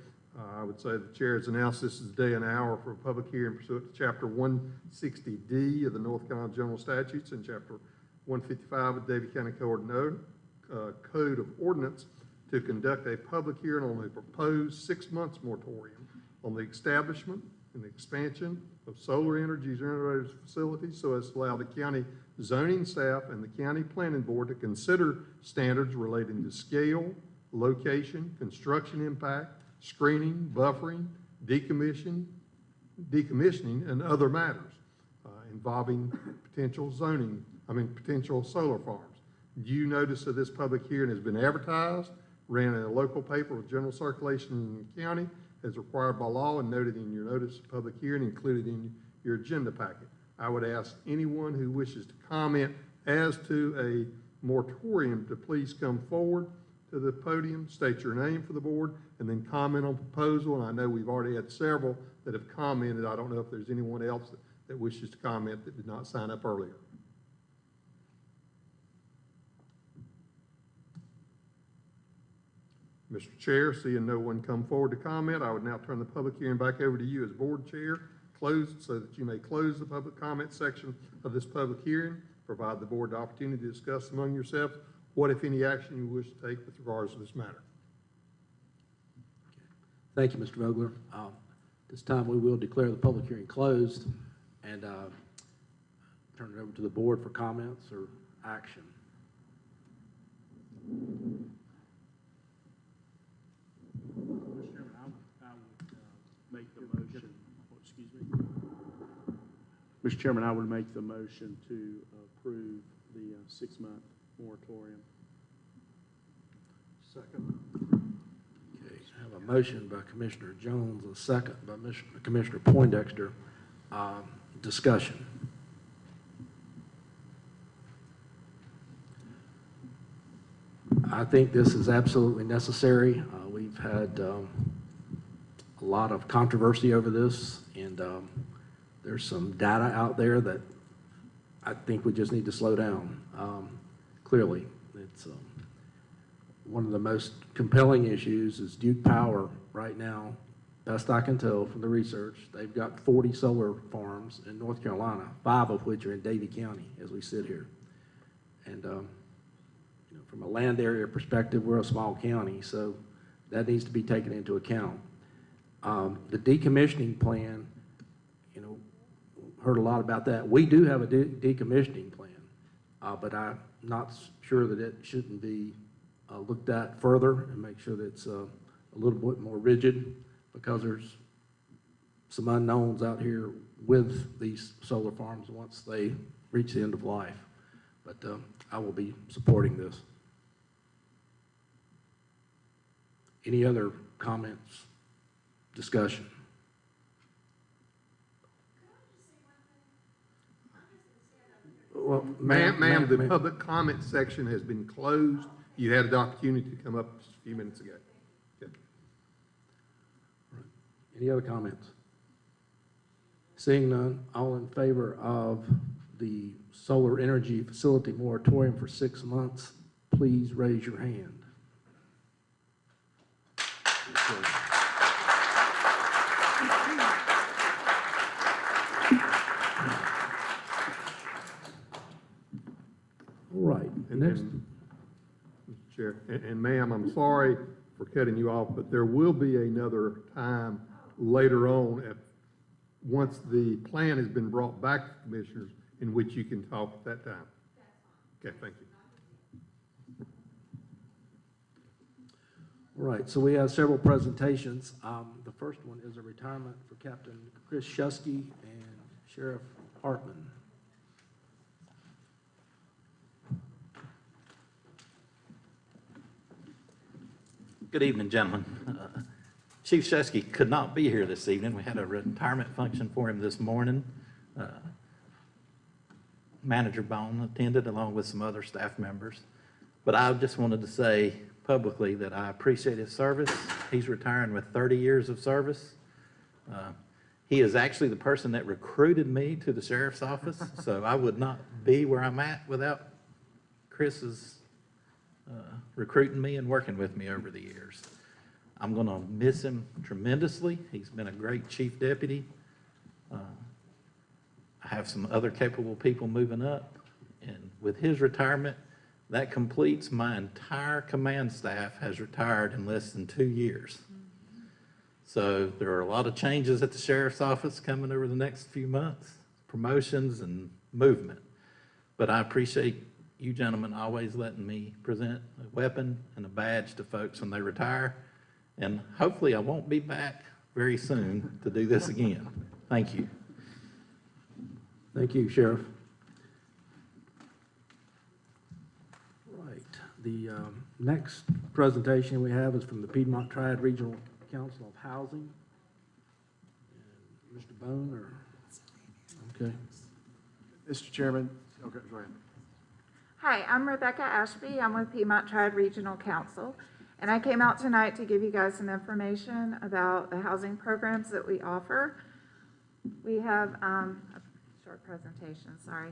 I would say the chair has announced this is the day and hour for a public hearing pursuant to Chapter 160D of the North Carolina General Statutes and Chapter 155 of the Davie County Code of Ordinance to conduct a public hearing on the proposed 6-month moratorium on the establishment and expansion of solar energy generator facilities so as to allow the county zoning staff and the county planning board to consider standards relating to scale, location, construction impact, screening, buffering, decommissioning, and other matters involving potential solar farms. Due notice of this public hearing has been advertised, ran in a local paper with general circulation in the county as required by law and noted in your notice of public hearing included in your agenda packet. I would ask anyone who wishes to comment as to a moratorium to please come forward to the podium, state your name for the board, and then comment on proposal. And I know we've already had several that have commented. I don't know if there's anyone else that wishes to comment that did not sign up earlier. Mr. Chair, seeing no one come forward to comment, I would now turn the public hearing back over to you as board chair, closed so that you may close the public comment section of this public hearing, provide the board the opportunity to discuss among yourselves what, if any, action you wish to take with regards to this matter. Thank you, Mr. Vogler. This time we will declare the public hearing closed and turn it over to the board for comments or action. Mr. Chairman, I would make the motion to approve the 6-month moratorium. Second. Okay, I have have a motion by Commissioner Jones, a second by Commissioner Poindexter. Discussion. I think this is absolutely necessary. We've had a lot of controversy over this, and there's some data out there that I think we just need to slow down. Clearly, it's one of the most compelling issues is Duke Power right now. Best I can tell from the research, they've got 40 solar farms in North Carolina, 5 of which are in Davie County as we sit here. And from a land area perspective, we're a small county, so that needs to be taken into account. The decommissioning plan, heard a lot about that. We do have a decommissioning plan, but I'm not sure that it shouldn't be looked at further and make sure that it's a little bit more rigid, because there's some unknowns out here with these solar farms once they reach the end of life. But I will be supporting this. Any other comments, discussion? Well, Ma'am, the public comment section has been closed. You had an opportunity to come up a few minutes ago. Okay. Any other comments? Seeing none, all in favor of the solar energy facility moratorium for 6 months, please raise your hand. All right, next. Mr. Chair, and ma'am, I'm sorry for cutting you off, but there will be another time later on once the plan has been brought back to commissioners in which you can talk at that time. Okay, thank you. All right, so we have several presentations. The first one is a retirement for Captain Chris Shusky and Sheriff Hartman. Good evening, gentlemen. Chief Shusky could not be here this evening. We had a retirement function for him this morning. Manager Bone attended along with some other staff members. But I just wanted to say publicly that I appreciate his service. He's retiring with 30 years of service. He is actually the person that recruited me to the sheriff's office, so I would not be where I'm at without Chris's recruiting me and working with me over the years. I'm going to miss him tremendously. He's been a great chief deputy. I have some other capable people moving up, and with his retirement, that completes my entire command staff has retired in less than 2 years. So there are a lot of changes at the sheriff's office coming over the next few months, promotions and movement. But I appreciate you gentlemen always letting me present a weapon and a badge to folks when they retire. And hopefully I won't be back very soon to do this again. Thank you. Thank you, Sheriff. Right, the next presentation we have is from the Piedmont Triad Regional Council of Housing. And Mr. Bone, or, okay. Mr. Chairman, okay, go ahead. Hi, I'm Rebecca Ashby. I'm with Piedmont Triad Regional Council, and I came out tonight to give you guys some information about the housing programs that we offer. We have a short presentation, sorry.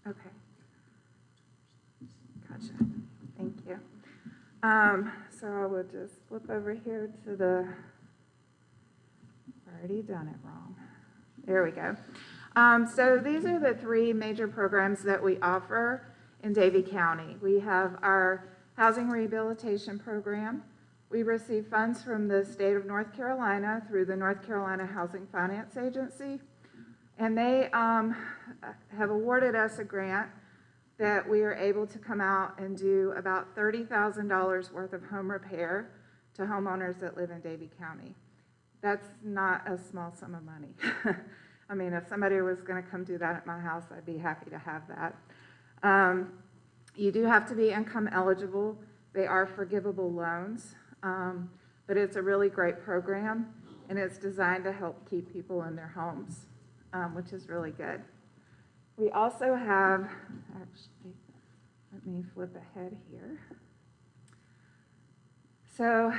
Okay. Gotcha. Thank you. So I will just flip over here to the, already done it wrong. There we go. So these are the 3 major programs that we offer in Davie County. We have our Housing Rehabilitation Program. We receive funds from the state of North Carolina through the North Carolina Housing Finance Agency. And they have awarded us a grant that we are able to come out and do about $30,000 worth of home repair to homeowners that live in Davie County. That's not a small sum of money. I mean, if somebody was going to come do that at my house, I'd be happy to have that. You do have to be income eligible. They are forgivable loans, but it's a really great program, and it's designed to help keep people in their homes, which is really good. We also have, actually, let me flip ahead here. So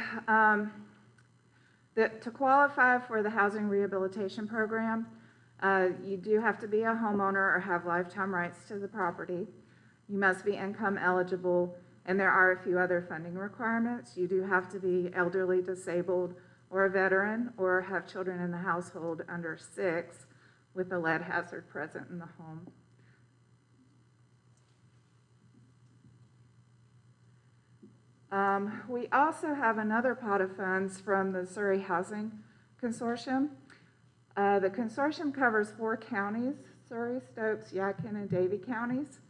to qualify for the housing rehabilitation program, you do have to be a homeowner or have lifetime rights to the property. You must be income eligible, and there are a few other funding requirements. You do have to be elderly, disabled, or a veteran, or have children in the household under 6 with a lead hazard present in the home. We also have another pot of funds from the Surrey Housing Consortium. The consortium covers 4 counties, Surrey, Stokes, Yadkin, and Davie counties.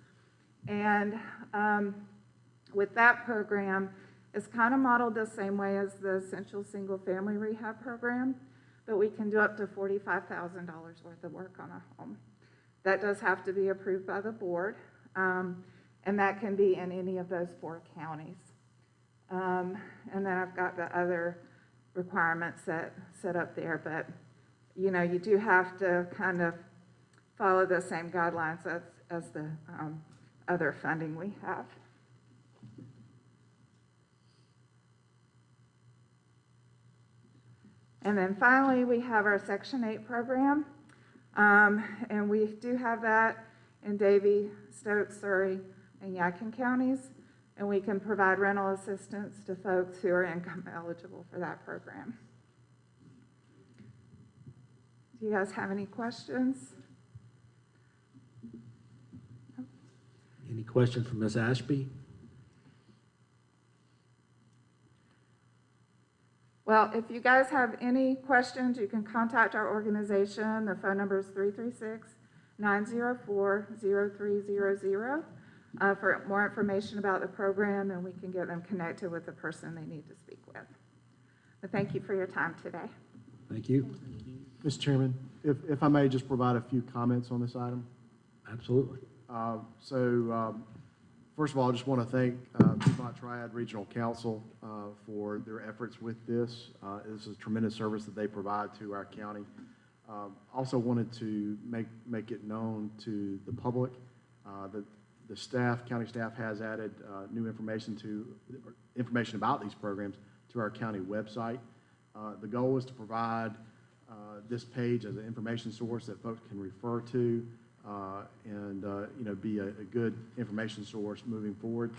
And with that program, it's kind of modeled the same way as the Essential Single Family Rehab Program, but we can do up to $45,000 worth of work on a home. That does have to be approved by the board, and that can be in any of those 4 counties. And then I've got the other requirements set up there, but you know, you do have to kind of follow the same guidelines as the other funding we have. And then finally, we have our Section 8 program, and we do have that in Davie, Stokes, Surrey, and Yadkin counties. And we can provide rental assistance to folks who are income eligible for that program. Do you guys have any questions? Any questions from Ms. Ashby? Well, if you guys have any questions, you can contact our organization. The phone number is 336-904-0300. For more information about the program, and we can get them connected with the person they need to speak with. But thank you for your time today. Thank you. Mr. Chairman, if I may just provide a few comments on this item. Absolutely. First of all, I just want to thank Piedmont Triad Regional Council for their efforts with this. This is a tremendous service that they provide to our county. Also wanted to make it known to the public that the staff, county staff, has added new information about these programs to our county website. The goal is to provide this page as an information source that folks can refer to and be a good information source moving forward.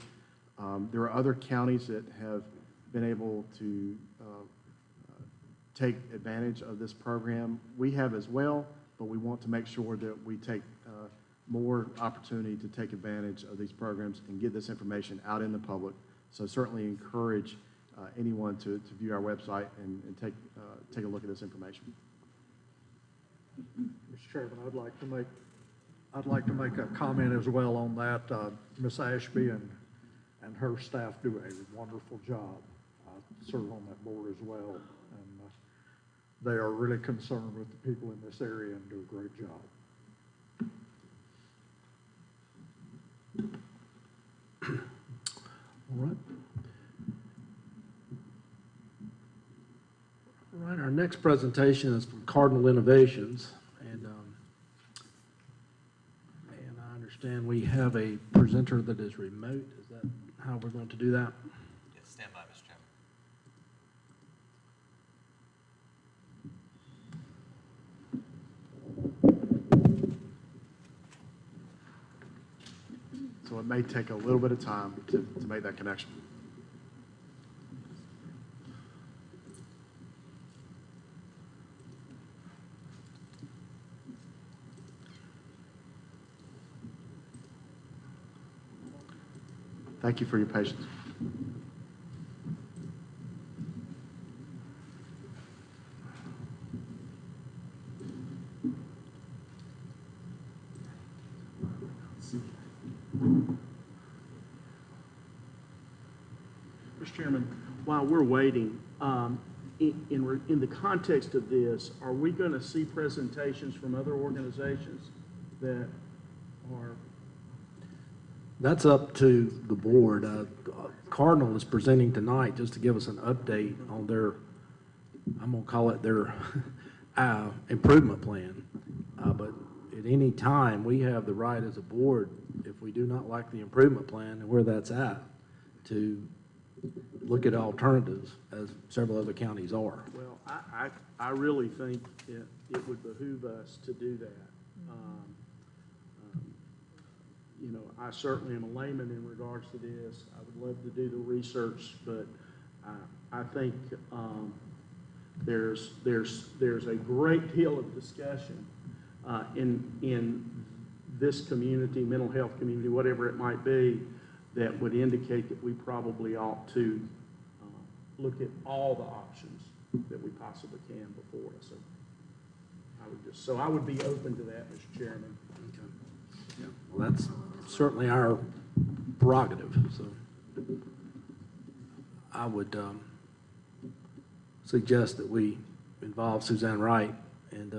There are other counties that have been able to take advantage of this program. We have as well, but we want to make sure that we take more opportunity to take advantage of these programs and get this information out in the public. So certainly encourage anyone to view our website and take a look at this information. Mr. Chairman, I'd like to make a comment as well on that. Ms. Ashby and her staff do a wonderful job. I serve on that board as well, and they are really concerned with the people in this area and do a great job. All right. All right, our next presentation is from Cardinal Innovations, and I understand we have a presenter that is remote. Is that how we're going to do that? Yes, stand by, Mr. Chairman. So it may take a little bit of time to make that connection. Thank you for your patience. Mr. Chairman, while we're waiting, in the context of this, are we going to see presentations from other organizations that are? That's up to the board. Cardinal is presenting tonight just to give us an update on their, I'm gonna call it their improvement plan. But at any time, we have the right as a board, if we do not like the improvement plan and where that's at, to look at alternatives, as several other counties are. Well, I really think it would behoove us to do that. You know, I certainly am a layman in regards to this. I would love to do the research, but I think there's a great deal of discussion in this community, mental health community, whatever it might be, that would indicate that we probably ought to look at all the options that we possibly can before us. So I would be open to that, Mr. Chairman. Yeah, well, that's certainly our prerogative, so I would suggest that we involve Suzanne Wright and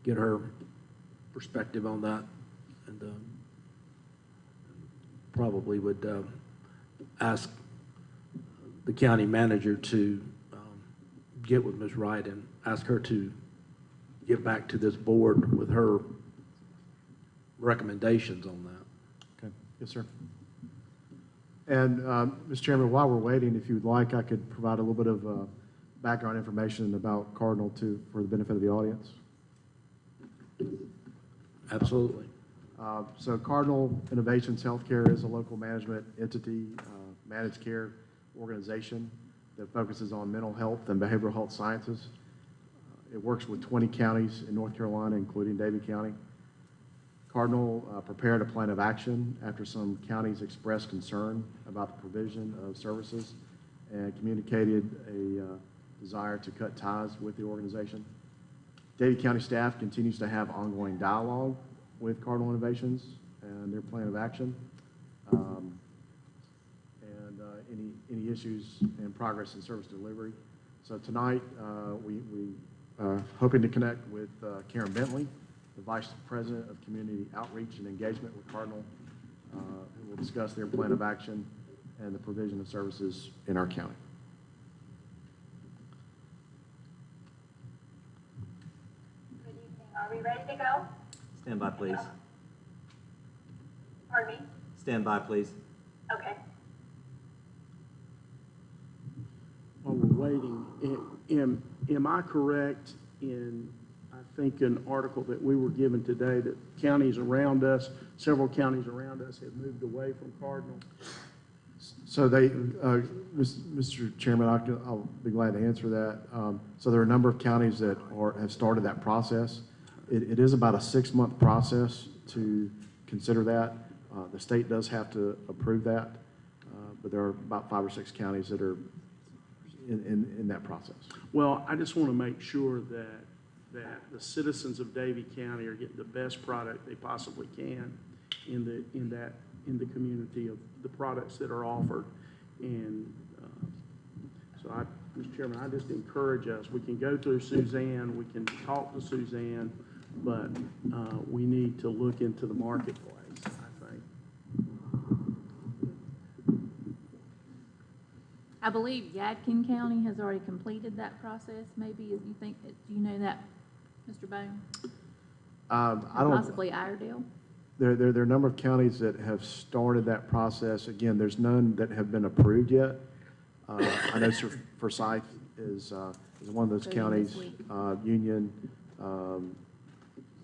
get her perspective on that, and probably would ask the county manager to get with Ms. Wright and ask her to get back to this board with her recommendations on that. Okay, yes, sir. And, Mr. Chairman, while we're waiting, if you would like, I could provide a little bit of background information about Cardinal for the benefit of the audience. Absolutely. So Cardinal Innovations Healthcare is a local management entity, managed care organization that focuses on mental health and behavioral health sciences. It works with 20 counties in North Carolina, including Davie County. Cardinal prepared a plan of action after some counties expressed concern about the provision of services and communicated a desire to cut ties with the organization. Davie County staff continues to have ongoing dialogue with Cardinal Innovations and their plan of action, and any issues in progress in service delivery. So tonight, we hoping to connect with Karen Bentley, the Vice President of Community Outreach and Engagement with Cardinal, who will discuss their plan of action and the provision of services in our county. Good evening. Are we ready to go? Stand by, please. Pardon me? Stand by, please. Okay. While we're waiting, am I correct in, I think, an article that we were given today that counties around us, several counties around us have moved away from Cardinal? So they, Mr. Chairman, I'll be glad to answer that. So there are a number of counties that have started that process. It is about a 6-month process to consider that. The state does have to approve that, but there are about 5 or 6 counties that are in that process. Well, I just want to make sure that the citizens of Davie County are getting the best product they possibly can in the community of the products that are offered. And so Mr. Chairman, I just encourage us, we can go through Suzanne, we can talk to Suzanne, but we need to look into the marketplace, I think. I believe Yadkin County has already completed that process, maybe, if you think, do you know that, Mr. Bone? I don't. Possibly Iredell? There are a number of counties that have started that process. Again, there's none that have been approved yet. I know Forsyth is one of those counties, Union,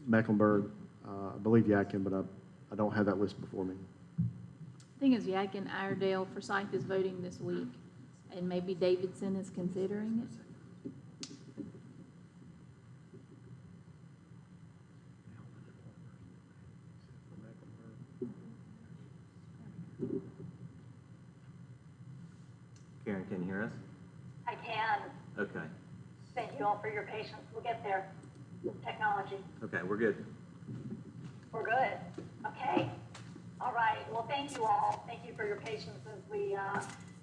Mecklenburg, I believe Yadkin, but I don't have that list before me. I think it's Yadkin, Iredell, Forsyth is voting this week, and maybe Davidson is considering it. Karen, can you hear us? I can. Okay. Thank you all for your patience. We'll get there with technology. Okay, we're good. We're good. Okay. All right. Well, thank you all. Thank you for your patience as we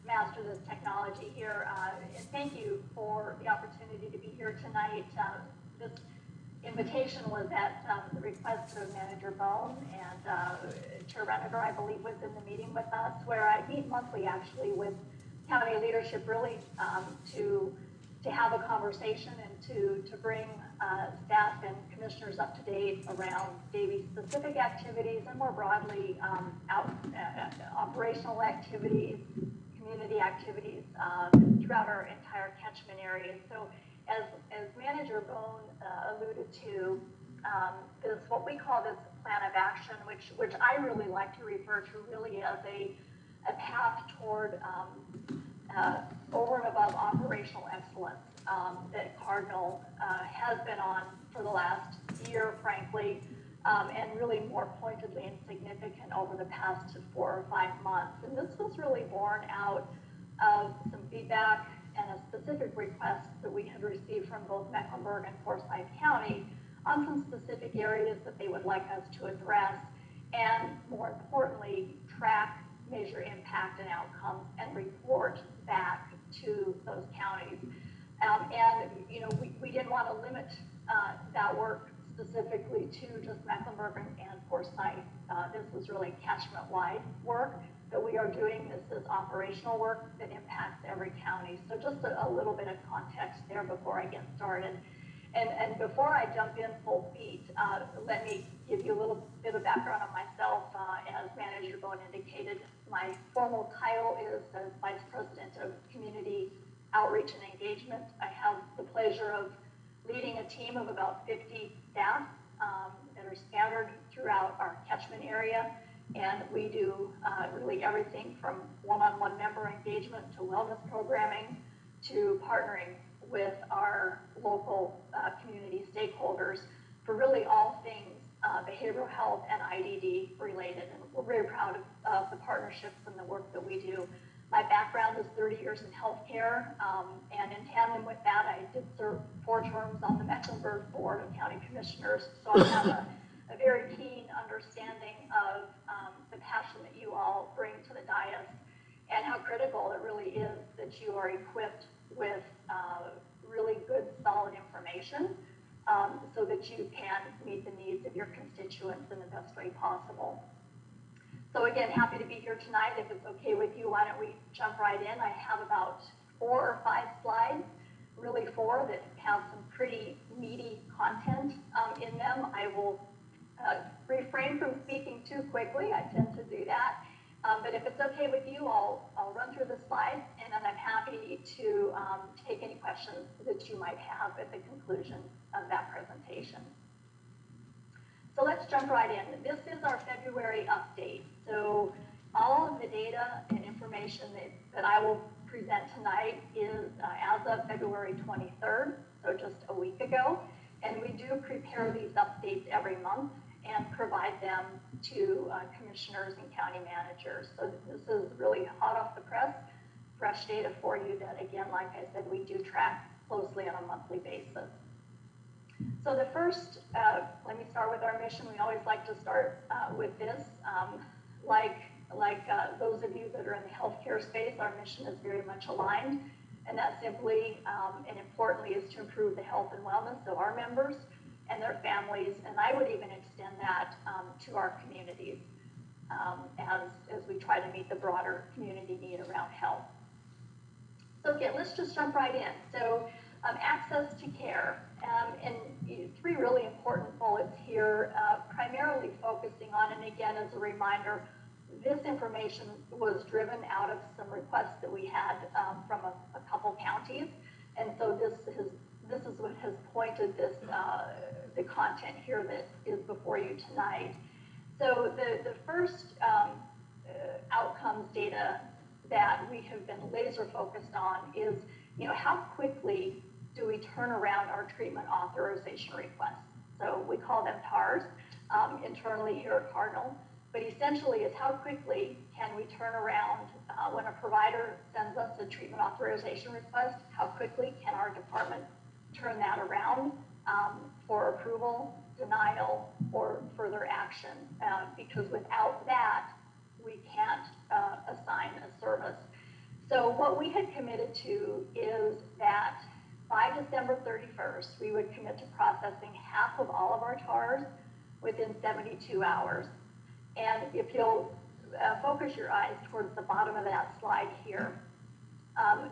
master this technology here. And thank you for the opportunity to be here tonight. This invitation was at the request of Manager Bone, and Chair Renager, I believe, was in the meeting with us, where I meet monthly actually with county leadership, really to have a conversation and to bring staff and commissioners up to date around Davie's specific activities and more broadly operational activities, community activities throughout our entire catchment area. So as Manager Bone alluded to, this what we call this plan of action, which I really like to refer to really as a path toward over and above operational excellence that Cardinal has been on for the last year, frankly, and really more pointedly and significant over the past 4 or 5 months. And this was really born out of some feedback and a specific request that we had received from both Mecklenburg and Forsyth County on some specific areas that they would like us to address, and more importantly, track, measure impact and outcomes, and report back to those counties. And you know, we didn't want to limit that work specifically to just Mecklenburg and Forsyth. This was really catchment-wide work that we are doing. This is operational work that impacts every county. So just a little bit of context there before I get started. And before I jump in full feet, let me give you a little bit of background on myself. As Manager Bone indicated, my formal title is as Vice President of Community Outreach and Engagement. I have the pleasure of leading a team of about 50 staff that are scattered throughout our catchment area. And we do really everything from one-on-one member engagement to wellness programming to partnering with our local community stakeholders for really all things behavioral health and IDD related. And we're very proud of the partnerships and the work that we do. My background is 30 years in healthcare, and in tandem with that, I did serve 4 terms on the Mecklenburg Board of County Commissioners, so I have a very keen understanding of the passion that you all bring to the dais and how critical it really is that you are equipped with really good, solid information so that you can meet the needs of your constituents in the best way possible. So again, happy to be here tonight. If it's okay with you, why don't we jump right in? I have about 4 or 5 slides, really 4, that have some pretty meaty content in them. I will refrain from speaking too quickly. I tend to do that. But if it's okay with you, I'll run through the slides, and then I'm happy to take any questions that you might have at the conclusion of that presentation. So let's jump right in. This is our February update. So all of the data and information that I will present tonight is as of February 23rd, so just a week ago. And we do prepare these updates every month and provide them to commissioners and county managers. So this is really hot off the press, fresh data for you that, again, like I said, we do track closely on a monthly basis. So the first, let me start with our mission. We always like to start with this. Like those of you that are in the healthcare space, our mission is very much aligned, and that simply and importantly is to improve the health and wellness of our members and their families, and I would even extend that to our communities as we try to meet the broader community need around health. So again, let's just jump right in. So access to care, and 3 really important bullets here, primarily focusing on, and again, as a reminder, this information was driven out of some requests that we had from a couple counties, and so this is what has pointed this the content here that is before you tonight. So the first outcomes data that we have been laser focused on is, you know, how quickly do we turn around our treatment authorization requests? So we call them TARs internally here at Cardinal, but essentially it's how quickly can we turn around when a provider sends us a treatment authorization request, how quickly can our department turn that around for approval, denial, or further action, because without that, we can't assign a service. So what we had committed to is that by December 31st, we would commit to processing half of all of our TARs within 72 hours. And if you'll focus your eyes towards the bottom of that slide here,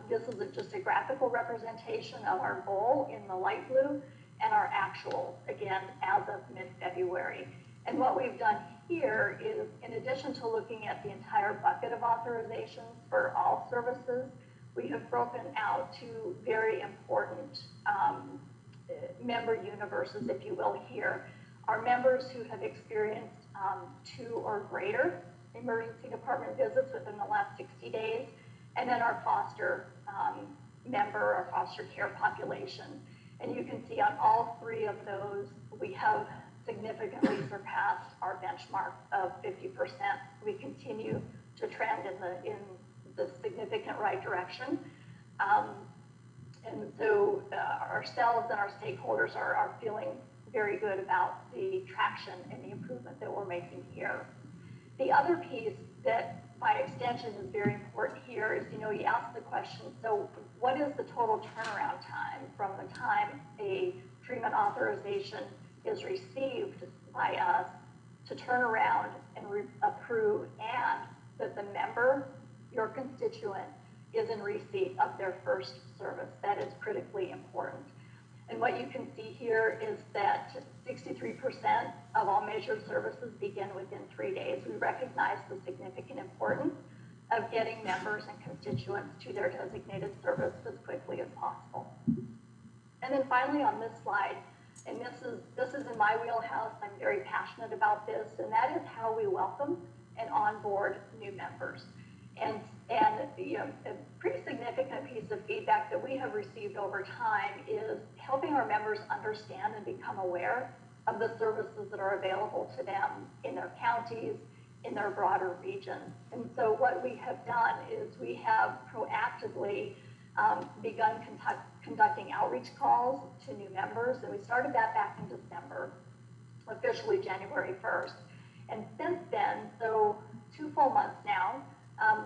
this is just a graphical representation of our goal in the light blue and our actual, again, as of mid-February. And what we've done here is, in addition to looking at the entire bucket of authorizations for all services, we have broken out two very important member universes, if you will, here. Our members who have experienced 2 or greater emergency department visits within the last 60 days, and then our foster member, our foster care population. And you can see on all 3 of those, we have significantly surpassed our benchmark of 50%. We continue to trend in the significant right direction. And so ourselves and our stakeholders are feeling very good about the traction and the improvement that we're making here. The other piece that by extension is very important here is, you ask the question, so what is the total turnaround time from the time a treatment authorization is received by us to turn around and approve, and that the member, your constituent, is in receipt of their first service? That is critically important. And what you can see here is that 63% of all measured services begin within 3 days. We recognize the significant importance of getting members and constituents to their designated service as quickly as possible. And then finally on this slide, and this is in my wheelhouse, I'm very passionate about this, and that is how we welcome and onboard new members. And a pretty significant piece of feedback that we have received over time is helping our members understand and become aware of the services that are available to them in their counties, in their broader region. And so what we have done is we have proactively begun conducting outreach calls to new members, and we started that back in December, officially January 1st. And since then, so 2 full months now,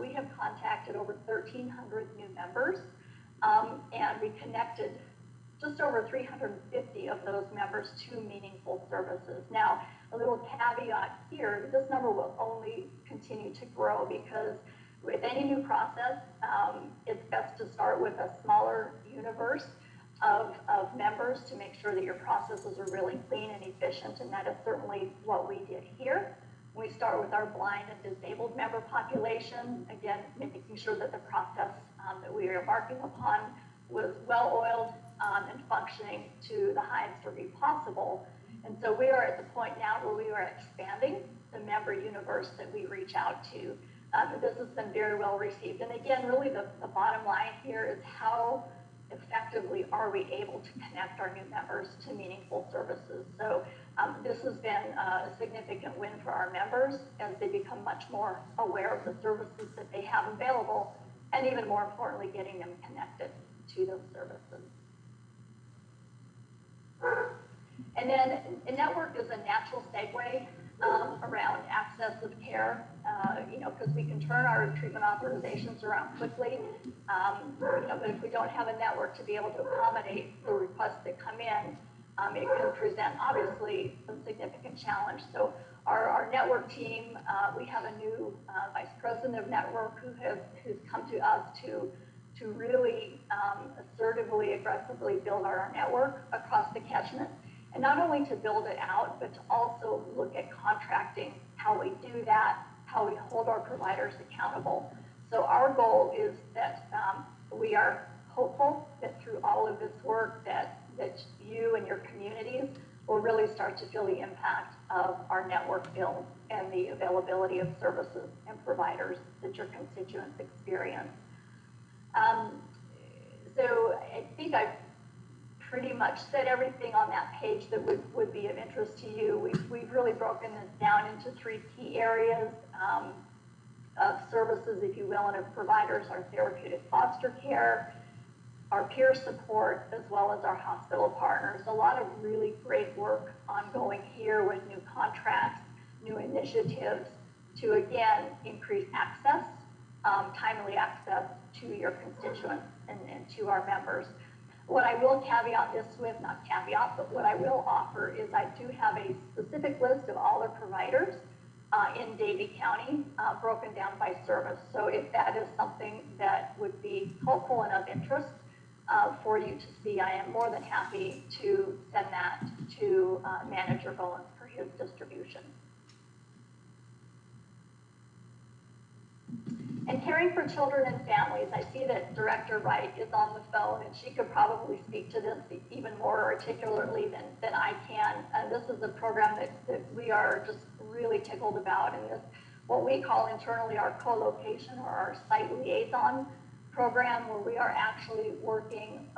we have contacted over 1,300 new members, and we connected just over 350 of those members to meaningful services. Now, a little caveat here, this number will only continue to grow because with any new process, it's best to start with a smaller universe of members to make sure that your processes are really clean and efficient, and that is certainly what we did here. We start with our blind and disabled member population, again, making sure that the process that we are embarking upon was well-oiled and functioning to the highest degree possible. And so we are at the point now where we are expanding the member universe that we reach out to. This has been very well received. And again, really the bottom line here is how effectively are we able to connect our new members to meaningful services. So this has been a significant win for our members as they become much more aware of the services that they have available, and even more importantly, getting them connected to those services. And then a network is a natural segue around access of care, because we can turn our treatment authorizations around quickly, but if we don't have a network to be able to accommodate the requests that come in, it can present, obviously, a significant challenge. So our network team, we have a new vice president of network who's come to us to really assertively, aggressively build our network across the catchment. And not only to build it out, but to also look at contracting, how we do that, how we hold our providers accountable. So our goal is that we are hopeful that through all of this work that you and your communities will really start to feel the impact of our network build and the availability of services and providers that your constituents experience. So I think I've pretty much said everything on that page that would be of interest to you. We've really broken this down into 3 key areas of services, if you will, and of providers: our therapeutic foster care, our peer support, as well as our hospital partners. A lot of really great work ongoing here with new contracts, new initiatives to, again, increase access, timely access to your constituents and to our members. What I will caveat this with, not caveat, but what I will offer is I do have a specific list of all the providers in Davie County, broken down by service. So if that is something that would be helpful and of interest for you to see, I am more than happy to send that to Manager Bowen for his distribution. And caring for children and families, I see that Director Wright is on the phone, and she could probably speak to this even more articulately than I can. And this is a program that we are just really tickled about, and this, what we call internally our co-location or our site liaison program, where we are actually working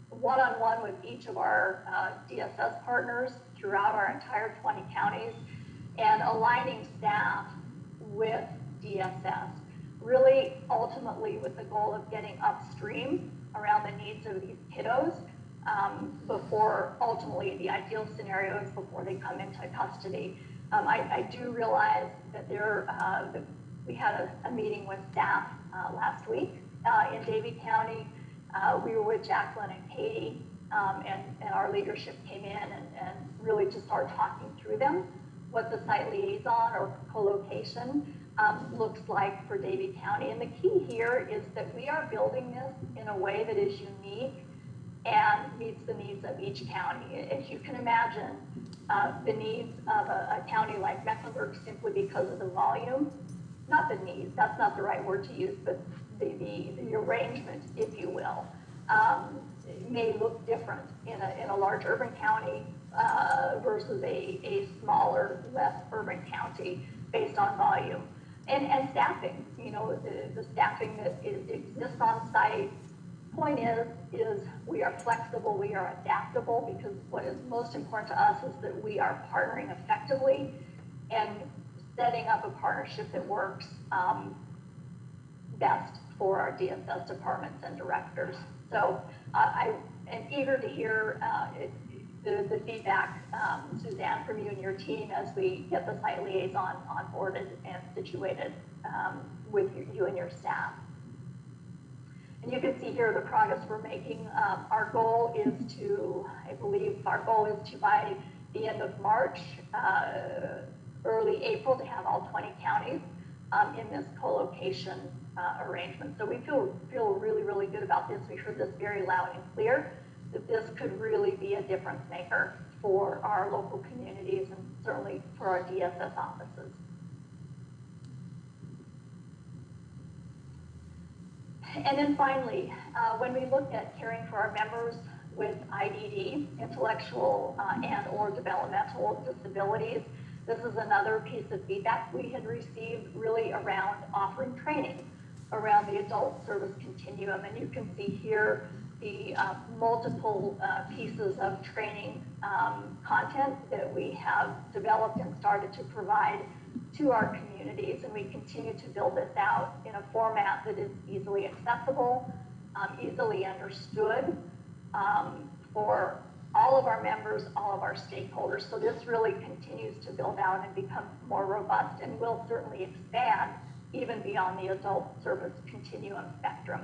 one-on-one with each of our DSS partners throughout our entire 20 counties and aligning staff with DSS, really ultimately with the goal of getting upstream around the needs of these kiddos before ultimately the ideal scenario is before they come into custody. I do realize that that we had a meeting with staff last week in Davie County. We were with Jacqueline and Katie, and our leadership came in and really to start talking through them, what the site liaison or co-location looks like for Davie County. And the key here is that we are building this in a way that is unique and meets the needs of each county. As you can imagine, the needs of a county like Mecklenburg, simply because of the volume, not the needs, that's not the right word to use, but the arrangement, if you will, may look different in a large urban county versus a smaller, less urban county based on volume. And staffing, you know, the staffing that exists on site. Point is we are flexible, we are adaptable, because what is most important to us is that we are partnering effectively and setting up a partnership that works best for our DSS departments and directors. So I am eager to hear the feedback, Suzanne, from you and your team as we get the site liaison onboarded and situated with you and your staff. And you can see here the progress we're making. Our goal is to, I believe, by the end of March, early April, to have all 20 counties in this co-location arrangement. So we feel really, really good about this. We heard this very loud and clear, that this could really be a difference maker for our local communities and certainly for our DSS offices. And then finally, when we look at caring for our members with IDD, intellectual and or developmental disabilities, this is another piece of feedback we had received really around offering training around the adult service continuum. And you can see here the multiple pieces of training content that we have developed and started to provide to our communities, and we continue to build this out in a format that is easily accessible, easily understood for all of our members, all of our stakeholders. So this really continues to build out and become more robust, and will certainly expand even beyond the adult service continuum spectrum.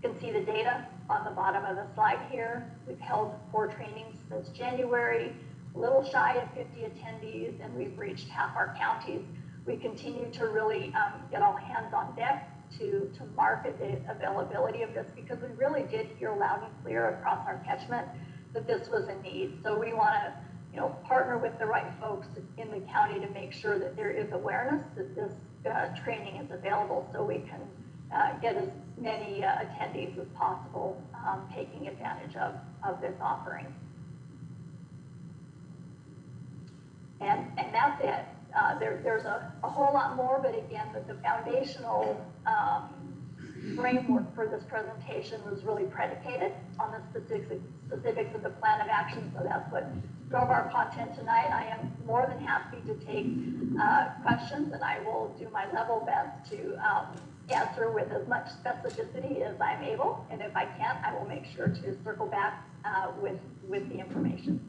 You can see the data on the bottom of the slide here. We've held 4 trainings since January, a little shy of 50 attendees, and we've reached half our counties. We continue to really get all hands on deck to market the availability of this, because we really did hear loud and clear across our catchment that this was a need. So we want to, you know, partner with the right folks in the county to make sure that there is awareness that this training is available, so we can get as many attendees as possible taking advantage of this offering. And that's it. There's a whole lot more, but again, the foundational framework for this presentation was really predicated on the specifics of the plan of action. So that's what drove our content tonight. I am more than happy to take questions, and I will do my level best to answer with as much specificity as I'm able. And if I can't, I will make sure to circle back with the information.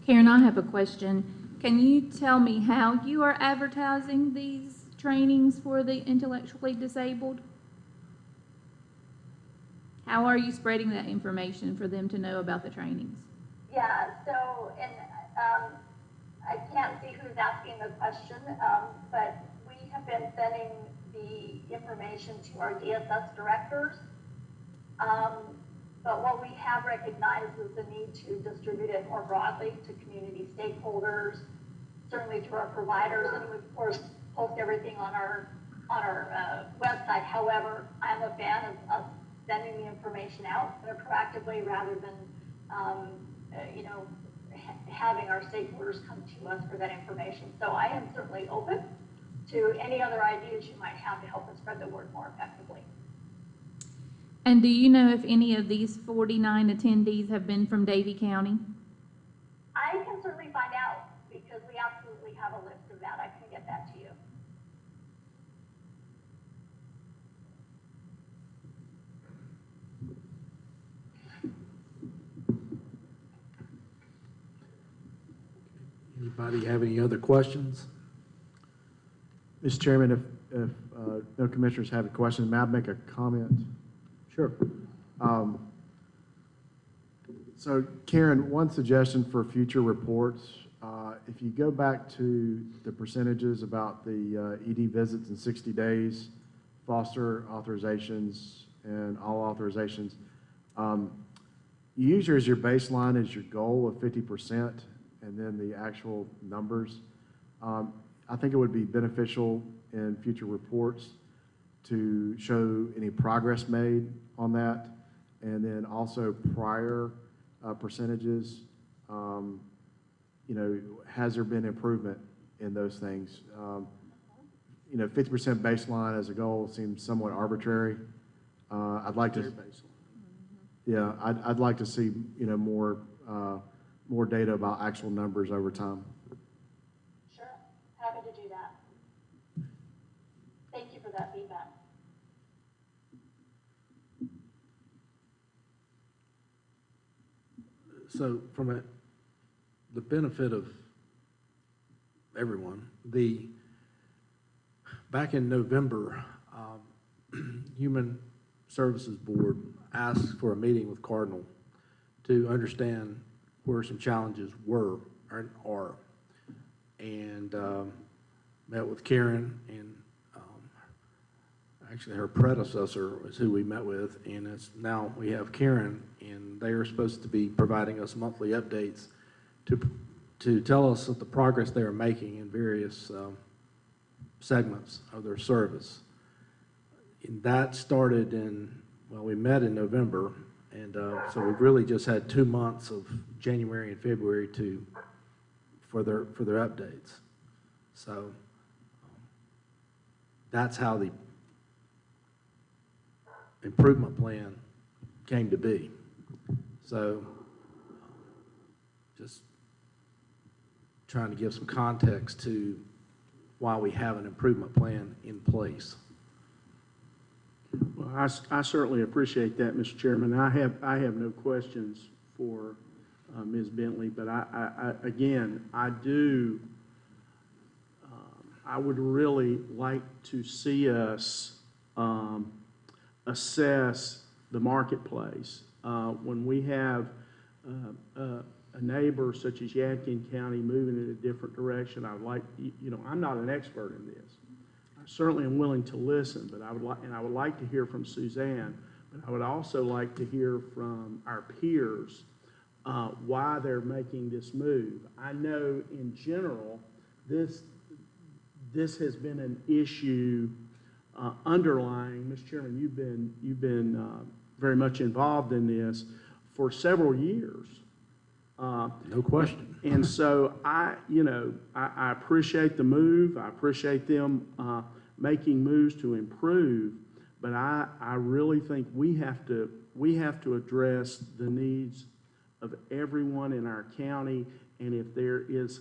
Karen, I have a question. Can you tell me how you are advertising these trainings for the intellectually disabled? How are you spreading that information for them to know about the trainings? Yeah, so, and I can't see who's asking the question, but we have been sending the information to our DSS directors. But what we have recognized is the need to distribute it more broadly to community stakeholders, certainly to our providers, and we, of course, post everything on our website. However, I'm a fan of sending the information out proactively rather than, having our stakeholders come to us for that information. So I am certainly open to any other ideas you might have to help us spread the word more effectively. And do you know if any of these 49 attendees have been from Davie County? I can certainly find out because we absolutely have a list of that. I can get that to you. Anybody have any other questions? Mr. Chairman, if no commissioners have a question, may I make a comment? Sure. So Karen, one suggestion for future reports, if you go back to the percentages about the ED visits in 60 days, foster authorizations, and all authorizations, you use as your baseline as your goal of 50%, and then the actual numbers. I think it would be beneficial in future reports to show any progress made on that, and then also prior percentages. Has there been improvement in those things? 50% baseline as a goal seems somewhat arbitrary. I'd like to. Yeah, I'd like to see more data about actual numbers over time. Sure, happy to do that. Thank you for that feedback. So from the benefit of everyone, back in November, Human Services Board asked for a meeting with Cardinal to understand where some challenges were or are, and met with Karen, and actually her predecessor is who we met with, and it's now we have Karen, and they are supposed to be providing us monthly updates to tell us of the progress they are making in various segments of their service. And that started we met in November, and so we've really just had 2 months of January and February for their updates. So that's how the improvement plan came to be. So just trying to give some context to why we have an improvement plan in place. Well, I certainly appreciate that, Mr. Chairman. I have no questions for Ms. Bentley, but I would really like to see us assess the marketplace. When we have a neighbor such as Yadkin County moving in a different direction, I'm not an expert in this. I certainly am willing to listen, but I would like to hear from Suzanne, but I would also like to hear from our peers why they're making this move. I know in general, this has been an issue underlying. Mr. Chairman, you've been very much involved in this for several years. No question. And so I appreciate the move. I appreciate them making moves to improve, but I really think we have to address the needs of everyone in our county. And if there's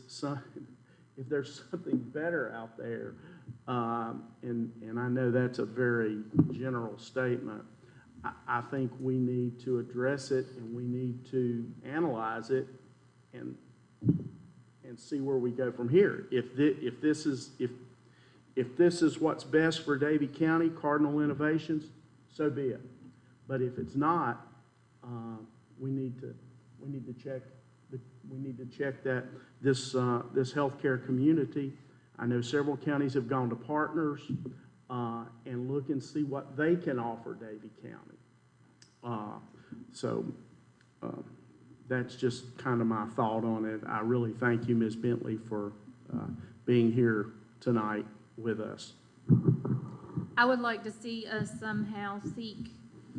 something better out there, and I know that's a very general statement, I think we need to address it, and we need to analyze it and see where we go from here. If If this is what's best for Davie County, Cardinal Innovations, so be it. But if it's not, we need to check that this healthcare community. I know several counties have gone to partners and look and see what they can offer Davie County. That's just kind of my thought on it. I really thank you, Ms. Bentley, for being here tonight with us. I would like to see us somehow seek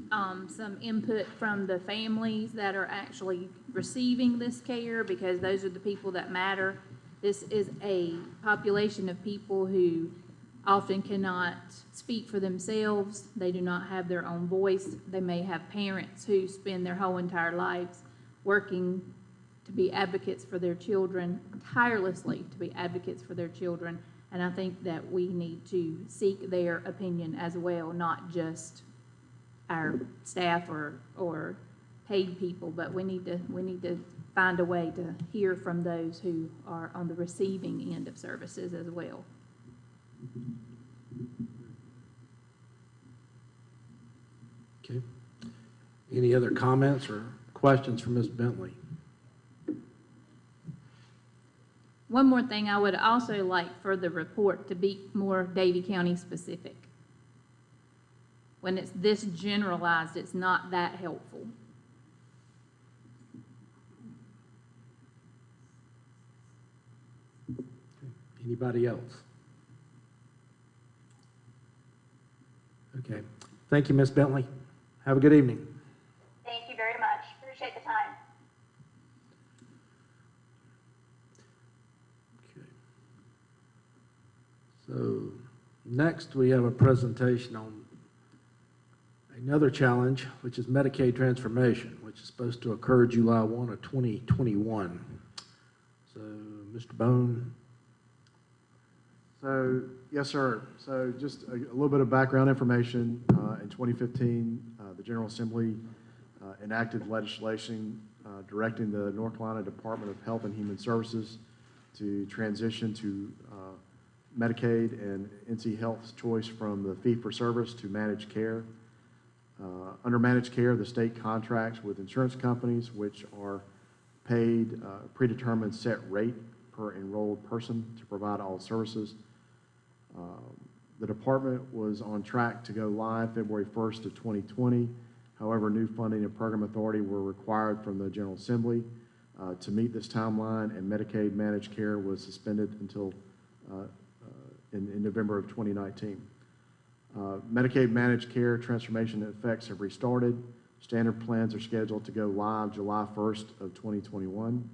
some input from the families that are actually receiving this care, because those are the people that matter. This is a population of people who often cannot speak for themselves. They do not have their own voice. They may have parents who spend their whole entire lives working to be advocates for their children, tirelessly to be advocates for their children. And I think that we need to seek their opinion as well, not just our staff or paid people, but we need to find a way to hear from those who are on the receiving end of services as well. Okay. Any other comments or questions for Ms. Bentley? One more thing, I would also like for the report to be more Davie County specific. When it's this generalized, it's not that helpful. Anybody else? Okay. Thank you, Ms. Bentley. Have a good evening. Thank you very much. Appreciate the time. Okay. So next we have a presentation on another challenge, which is Medicaid transformation, which is supposed to occur July 1 of 2021. So, Mr. Bone. So, yes, sir. So just a little bit of background information. In 2015, the General Assembly enacted legislation directing the North Carolina Department of Health and Human Services to transition to Medicaid and NC Health's choice from the fee-for-service to managed care. Under managed care, the state contracts with insurance companies, which are paid a predetermined set rate per enrolled person to provide all services. The department was on track to go live February 1st of 2020. However, new funding and program authority were required from the General Assembly to meet this timeline, and Medicaid managed care was suspended until in November of 2019. Medicaid managed care transformation effects have restarted. Standard plans are scheduled to go live July 1st of 2021.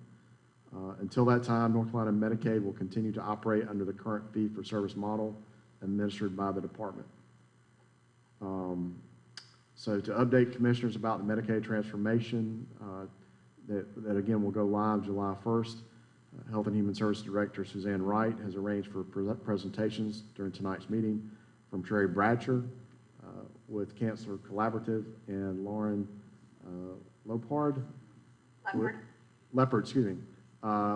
Until that time, North Carolina Medicaid will continue to operate under the current fee-for-service model administered by the department. So to update commissioners about the Medicaid transformation, that again will go live July 1st, Health and Human Services Director Suzanne Wright has arranged for presentations during tonight's meeting from Terry Bradsher with Cancer Collaborative and Lauren Leppard, excuse me,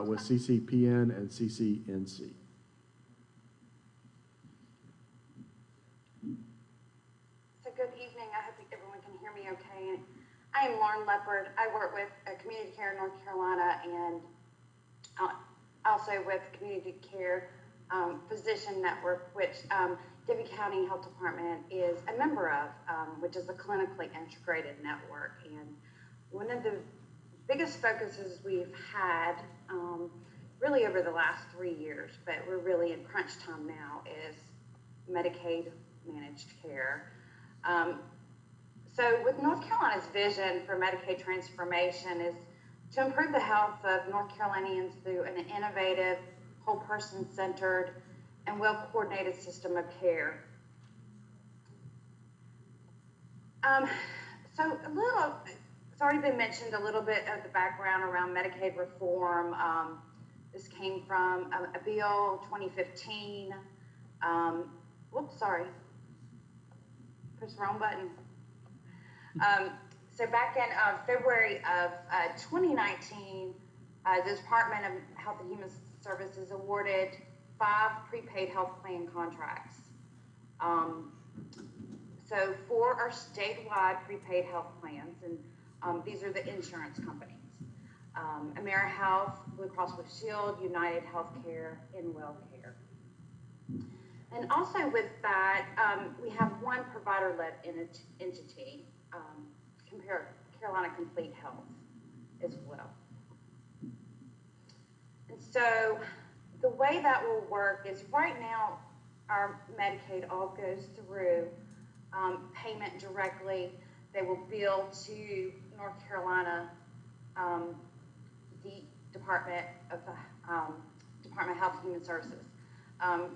with CCPN and CCNC. So good evening. I hope everyone can hear me okay. I am Lauren Leppard. I work with Community Care in North Carolina and also with Community Care Physician Network, which Davie County Health Department is a member of, which is a clinically integrated network. And one of the biggest focuses we've had really over the last 3 years, but we're really in crunch time now, is Medicaid managed care. So with North Carolina's vision for Medicaid transformation is to improve the health of North Carolinians through an innovative, whole person centered, and well-coordinated system of care. So it's already been mentioned a little bit of the background around Medicaid reform. This came from a bill 2015. Whoops, sorry. Push the wrong button. So back in February of 2019, the Department of Health and Human Services awarded 5 prepaid health plan contracts. So for our statewide prepaid health plans, and these are the insurance companies, AmeriHealth, Blue Cross Blue Shield, United Healthcare, and WellCare. And also with that, we have one provider-led entity, Carolina Complete Health as well. And so the way that will work is right now our Medicaid all goes through payment directly. They will bill to North Carolina, the Department of Health and Human Services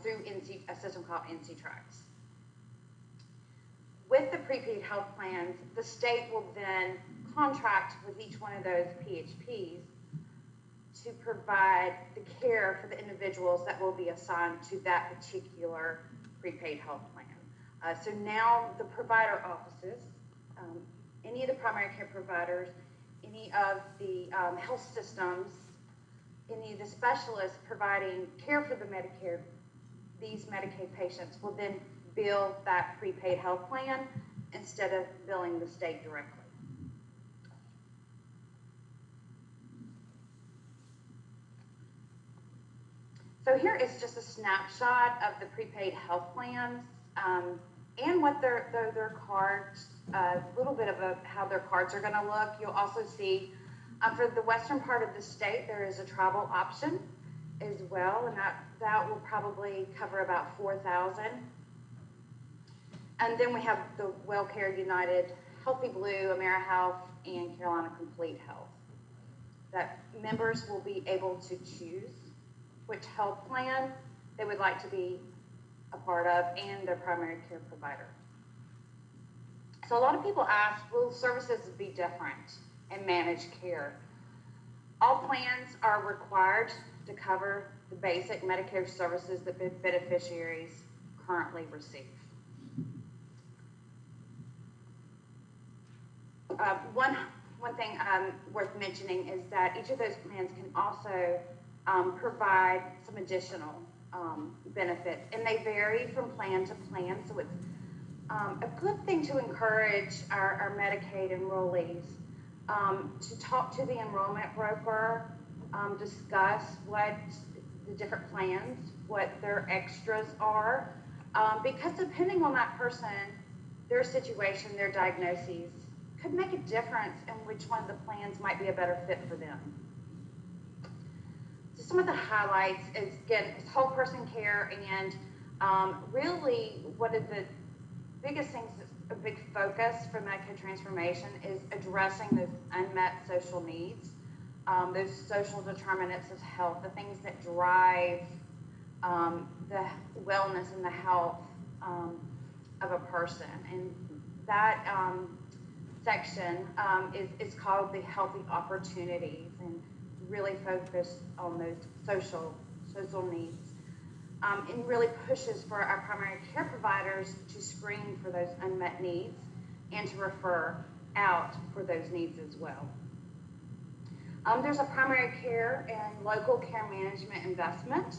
through a system called NC-TRACS. With the prepaid health plans, the state will then contract with each one of those PHPs to provide the care for the individuals that will be assigned to that particular prepaid health plan. So now the provider offices, any of the primary care providers, any of the health systems, any of the specialists providing care for the Medicare, these Medicaid patients will then bill that prepaid health plan instead of billing the state directly. So here is just a snapshot of the prepaid health plans and what their cards, a little bit of how their cards are going to look. You'll also see for the western part of the state, there is a travel option as well, and that will probably cover about 4,000. And then we have the WellCare, United, Healthy Blue, AmeriHealth, and Carolina Complete Health. That members will be able to choose which health plan they would like to be a part of and their primary care provider. So a lot of people ask, will services be different in managed care? All plans are required to cover the basic Medicare services that beneficiaries currently receive. One thing worth mentioning is that each of those plans can also provide some additional benefits, and they vary from plan to plan. So it's a good thing to encourage our Medicaid enrollees to talk to the enrollment broker, discuss what the different plans, what their extras are, because depending on that person, their situation, their diagnoses, could make a difference in which one of the plans might be a better fit for them. So some of the highlights is, again, is whole person care, and really one of the biggest things, a big focus for Medicaid transformation is addressing those unmet social needs, those social determinants of health, the things that drive the wellness and the health of a person. And that section is called the Healthy Opportunities, and really focus on those social needs. And really pushes for our primary care providers to screen for those unmet needs and to refer out for those needs as well. There's a primary care and local care management investment,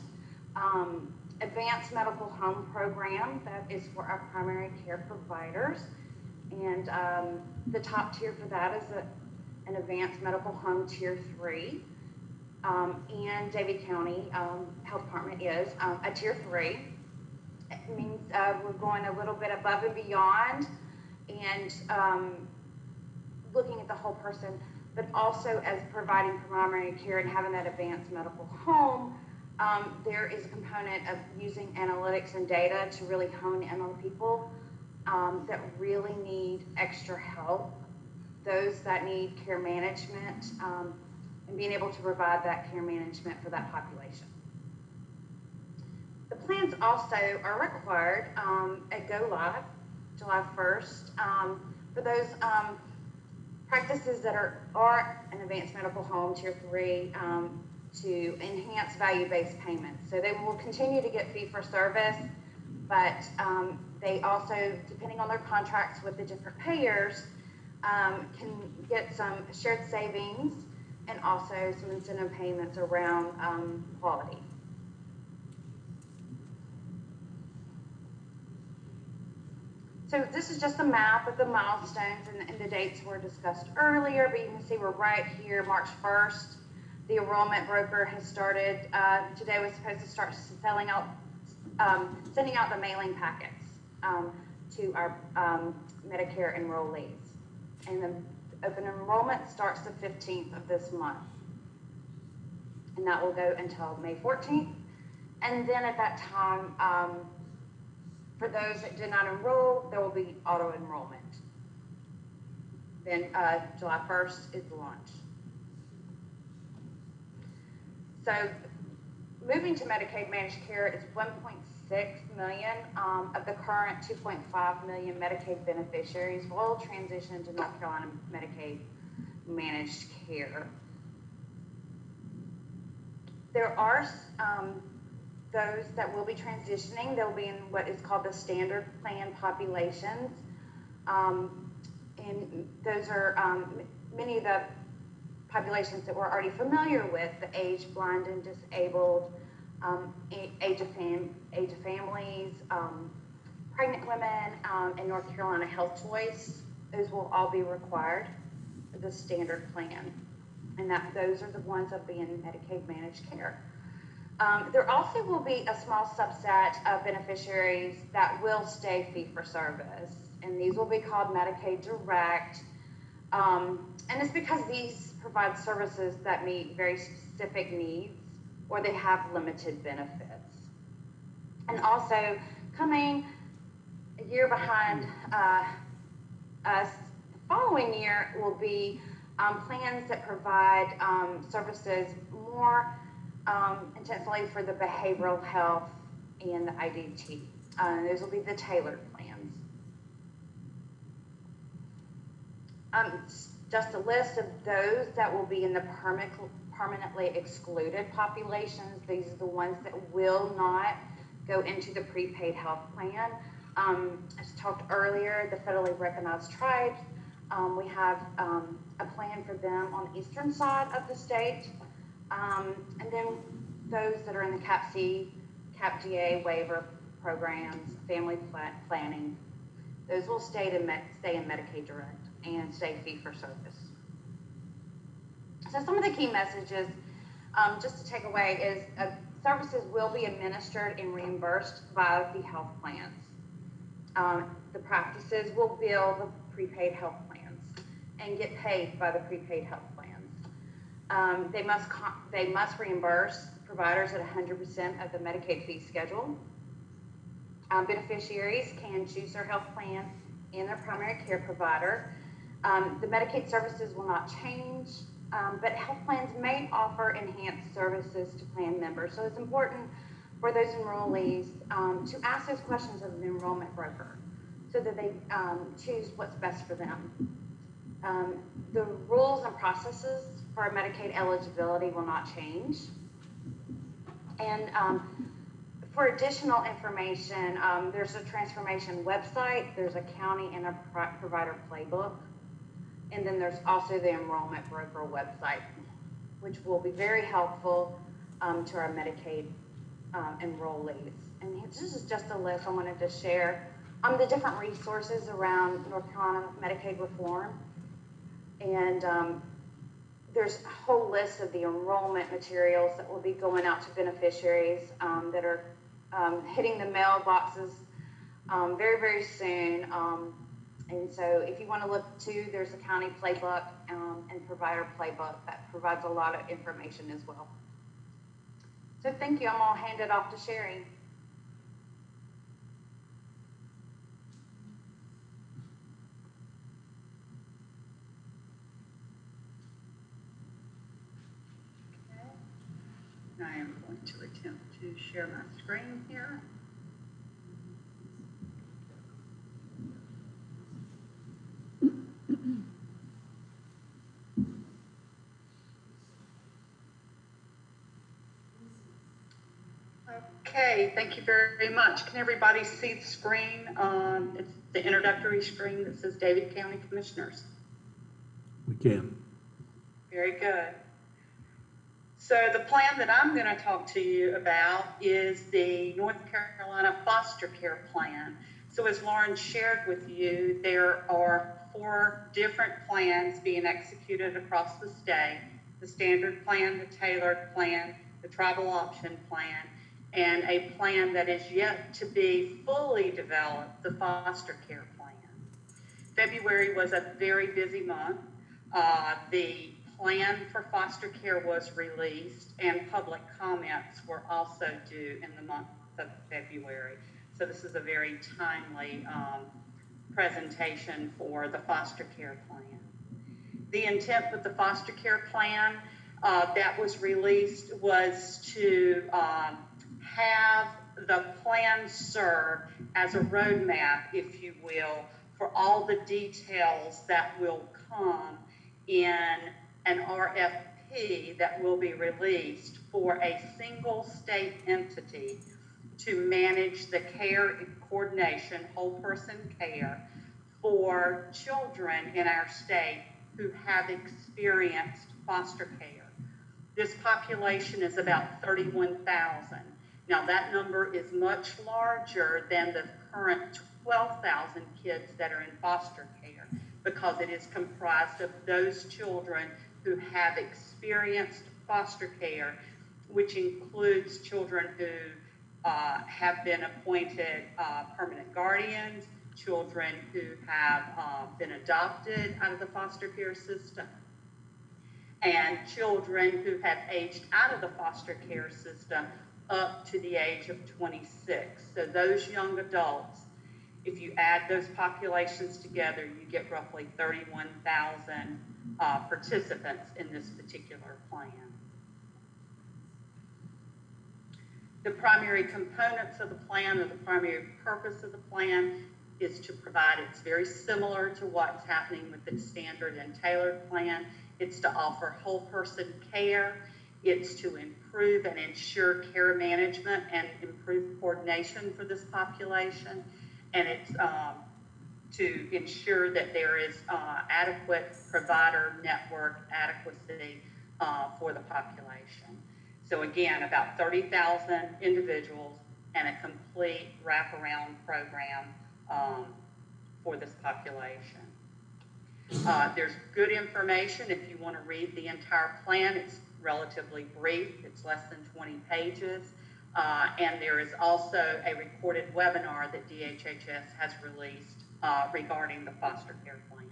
advanced medical home program that is for our primary care providers. And the top tier for that is an advanced medical home tier 3. And Davie County Health Department is a tier 3. It means we're going a little bit above and beyond and looking at the whole person, but also as providing primary care and having that advanced medical home, there is a component of using analytics and data to really hone in on people that really need extra help, those that need care management, and being able to provide that care management for that population. The plans also are required at Go Live, July 1st, for those practices that are an advanced medical home, tier 3, to enhance value-based payments. So they will continue to get fee-for-service, but they also, depending on their contracts with the different payers, can get some shared savings and also some incentive payments around quality. So this is just a map of the milestones and the dates were discussed earlier, but you can see we're right here, March 1st. The enrollment broker has started, today was supposed to start sending out the mailing packets to our Medicare enrollees. And the open enrollment starts the 15th of this month. And that will go until May 14th. And then at that time, for those that did not enroll, there will be auto enrollment. Then July 1st is the launch. So moving to Medicaid managed care is 1.6 million of the current 2.5 million Medicaid beneficiaries will transition to North Carolina Medicaid managed care. There are those that will be transitioning. They'll be in what is called the standard plan populations. And those are many of the populations that we're already familiar with, the age, blind, and disabled, age of families, pregnant women, and North Carolina Health Choice. Those will all be required for the standard plan. And those are the ones that will be in Medicaid managed care. There also will be a small subset of beneficiaries that will stay fee-for-service, and these will be called Medicaid Direct. And it's because these provide services that meet very specific needs or they have limited benefits. And also, coming a year behind us, the following year will be plans that provide services more intentionally for the behavioral health and the IDT. Those will be the tailored plans. Just a list of those that will be in the permanently excluded populations. These are the ones that will not go into the prepaid health plan. As talked earlier, the federally recognized tribes, we have a plan for them on the eastern side of the state. And then those that are in the Cap C, Cap GA waiver programs, family planning, those will stay in Medicaid Direct and stay fee-for-service. So some of the key messages, just to take away, is services will be administered and reimbursed by the health plans. The practices will bill the prepaid health plans and get paid by the prepaid health plans. They must reimburse providers at 100% of the Medicaid fee schedule. Beneficiaries can choose their health plan and their primary care provider. The Medicaid services will not change, but health plans may offer enhanced services to plan members. So it's important for those enrollees to ask those questions of an enrollment broker so that they choose what's best for them. The rules and processes for Medicaid eligibility will not change. And for additional information, there's a transformation website, there's a county and a provider playbook, and then there's also the enrollment broker website, which will be very helpful to our Medicaid enrollees. And this is just a list I wanted to share the different resources around North Carolina Medicaid reform. And there's a whole list of the enrollment materials that will be going out to beneficiaries that are hitting the mailboxes very, very soon. And so if you want to look too, there's a county playbook and provider playbook that provides a lot of information as well. So thank you. I'm going to hand it off to Sherry. I am going to attempt to share my screen here. Okay, thank you very much. Can everybody see the screen? It's the introductory screen that says Davie County Commissioners. We can. Very good. So the plan that I'm going to talk to you about is the North Carolina Foster Care Plan. So as Lauren shared with you, there are 4 different plans being executed across the state: the standard plan, the tailored plan, the tribal option plan, and a plan that is yet to be fully developed, the foster care plan. February was a very busy month. The plan for foster care was released, and public comments were also due in the month of February. So this is a very timely presentation for the foster care plan. The intent with the foster care plan that was released was to have the plan serve as a roadmap, if you will, for all the details that will come in an RFP that will be released for a single state entity to manage the care and coordination, whole person care, for children in our state who have experienced foster care. This population is about 31,000. Now that number is much larger than the current 12,000 kids that are in foster care, because it is comprised of those children who have experienced foster care, which includes children who have been appointed permanent guardians, children who have been adopted out of the foster care system, and children who have aged out of the foster care system up to the age of 26. So those young adults, if you add those populations together, you get roughly 31,000 participants in this particular plan. The primary components of the plan, or the primary purpose of the plan, is to provide, it's very similar to what's happening with the standard and tailored plan. It's to offer whole person care. It's to improve and ensure care management and improve coordination for this population. And it's to ensure that there is adequate provider network adequacy for the population. So again, about 30,000 individuals and a complete wraparound program for this population. There's good information if you want to read the entire plan. It's relatively brief. It's less than 20 pages. And there is also a recorded webinar that DHHS has released regarding the foster care plan.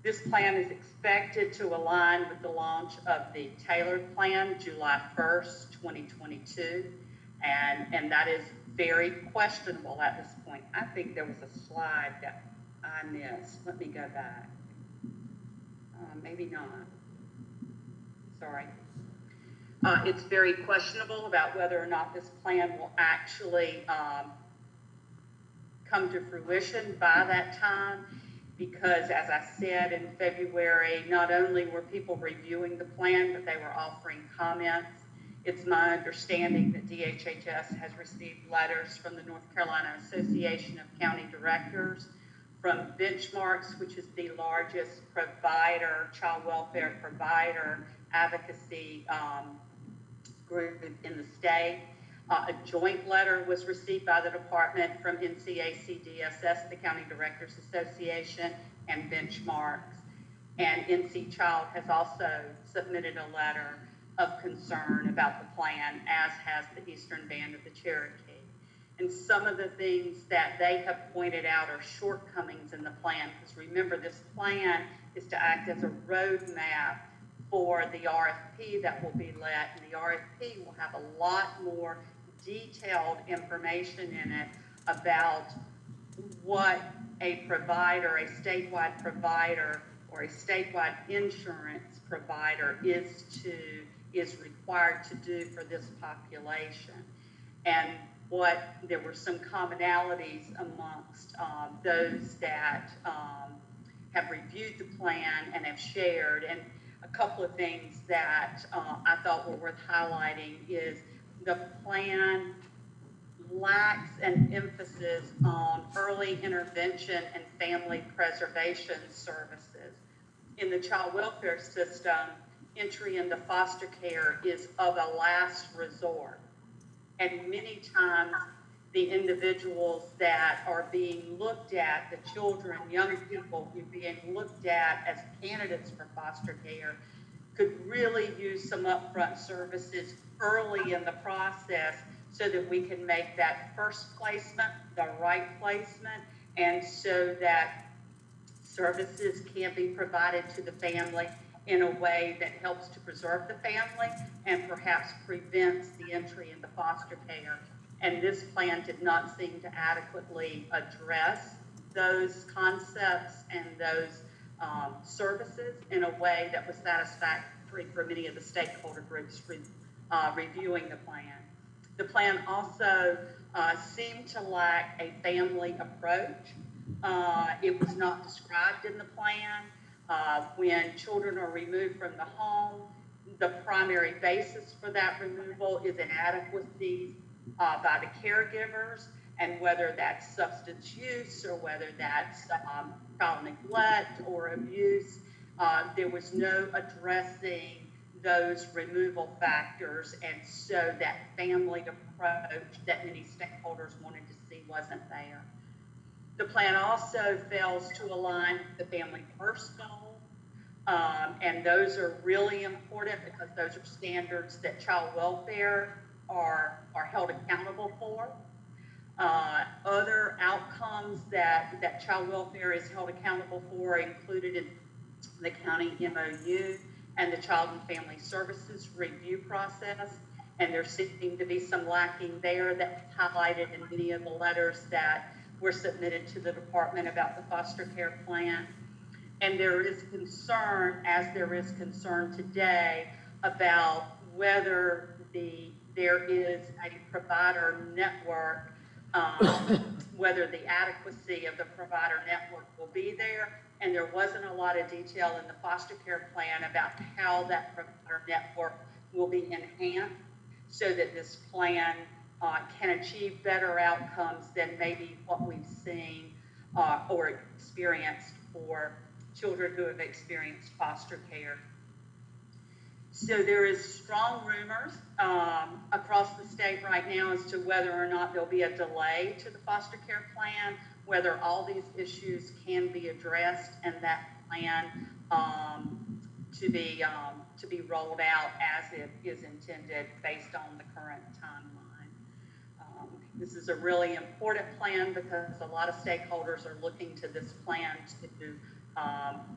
This plan is expected to align with the launch of the tailored plan July 1st, 2022. And that is very questionable at this point. I think there was a slide that I missed. Let me go back. Maybe not. Sorry. It's very questionable about whether or not this plan will actually come to fruition by that time, because as I said in February, not only were people reviewing the plan, but they were offering comments. It's my understanding that DHHS has received letters from the North Carolina Association of County Directors, from Benchmarks, which is the largest provider, child welfare provider advocacy group in the state. A joint letter was received by the department from NCACDSS, the County Directors Association, and Benchmarks. And NC Child has also submitted a letter of concern about the plan, as has the Eastern Band of the Cherokee. And some of the things that they have pointed out are shortcomings in the plan, because remember, this plan is to act as a roadmap for the RFP that will be let, and the RFP will have a lot more detailed information in it about what a provider, a statewide provider, or a statewide insurance provider is required to do for this population. And there were some commonalities amongst those that have reviewed the plan and have shared. And a couple of things that I thought were worth highlighting is the plan lacks an emphasis on early intervention and family preservation services. In the child welfare system, entry into foster care is of a last resort. And many times, the individuals that are being looked at, the children, young people who are being looked at as candidates for foster care, could really use some upfront services early in the process so that we can make that first placement the right placement, and so that services can be provided to the family in a way that helps to preserve the family and perhaps prevents the entry into foster care. And this plan did not seem to adequately address those concepts and those services in a way that was satisfactory for many of the stakeholder groups reviewing the plan. The plan also seemed to lack a family approach. It was not described in the plan. When children are removed from the home, the primary basis for that removal is inadequacies by the caregivers, and whether that's substance use or whether that's child neglect or abuse, there was no addressing those removal factors, and so that family approach that many stakeholders wanted to see wasn't there. The plan also fails to align the family first goal, and those are really important because those are standards that child welfare are held accountable for. Other outcomes that child welfare is held accountable for are included in the county MOU and the Child and Family Services review process, and there seemed to be some lacking there that highlighted in many of the letters that were submitted to the department about the foster care plan. And there is concern, as there is concern today, about whether there is a provider network, whether the adequacy of the provider network will be there. And there wasn't a lot of detail in the foster care plan about how that provider network will be enhanced so that this plan can achieve better outcomes than maybe what we've seen or experienced for children who have experienced foster care. So there is strong rumors across the state right now as to whether or not there'll be a delay to the foster care plan, whether all these issues can be addressed and that plan to be rolled out as it is intended based on the current timeline. This is a really important plan because a lot of stakeholders are looking to this plan to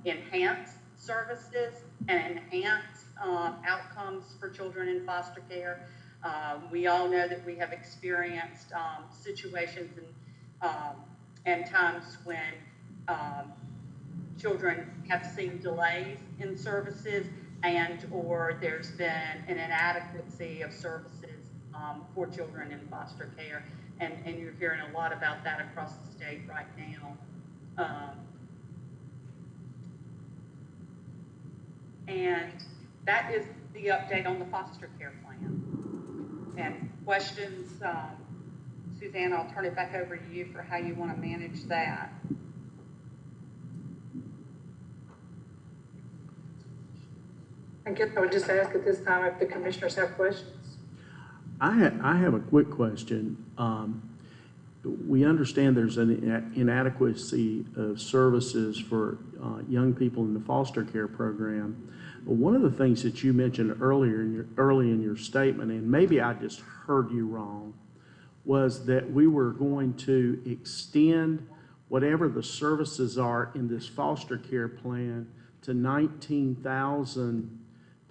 enhance services and enhance outcomes for children in foster care. We all know that we have experienced situations and times when children have seen delays in services and or there's been an inadequacy of services for children in foster care. And you're hearing a lot about that across the state right now. And that is the update on the foster care plan. And questions, Suzanne, I'll turn it back over to you for how you want to manage that. I guess I would just ask at this time if the commissioners have questions. I have a quick question. We understand there's an inadequacy of services for young people in the foster care program. But one of the things that you mentioned early in your statement, and maybe I just heard you wrong, was that we were going to extend whatever the services are in this foster care plan to 19,000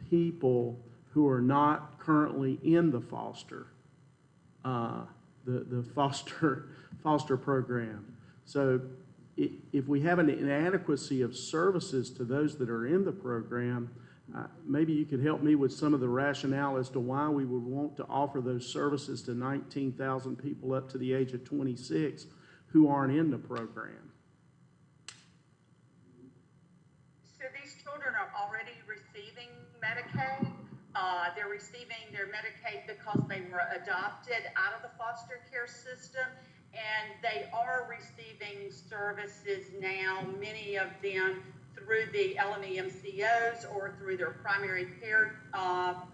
people who are not currently in the foster program. So if we have an inadequacy of services to those that are in the program, maybe you could help me with some of the rationale as to why we would want to offer those services to 19,000 people up to the age of 26 who aren't in the program. So these children are already receiving Medicaid. They're receiving their Medicaid because they were adopted out of the foster care system, and they are receiving services now, many of them through the LME MCOs or through their primary care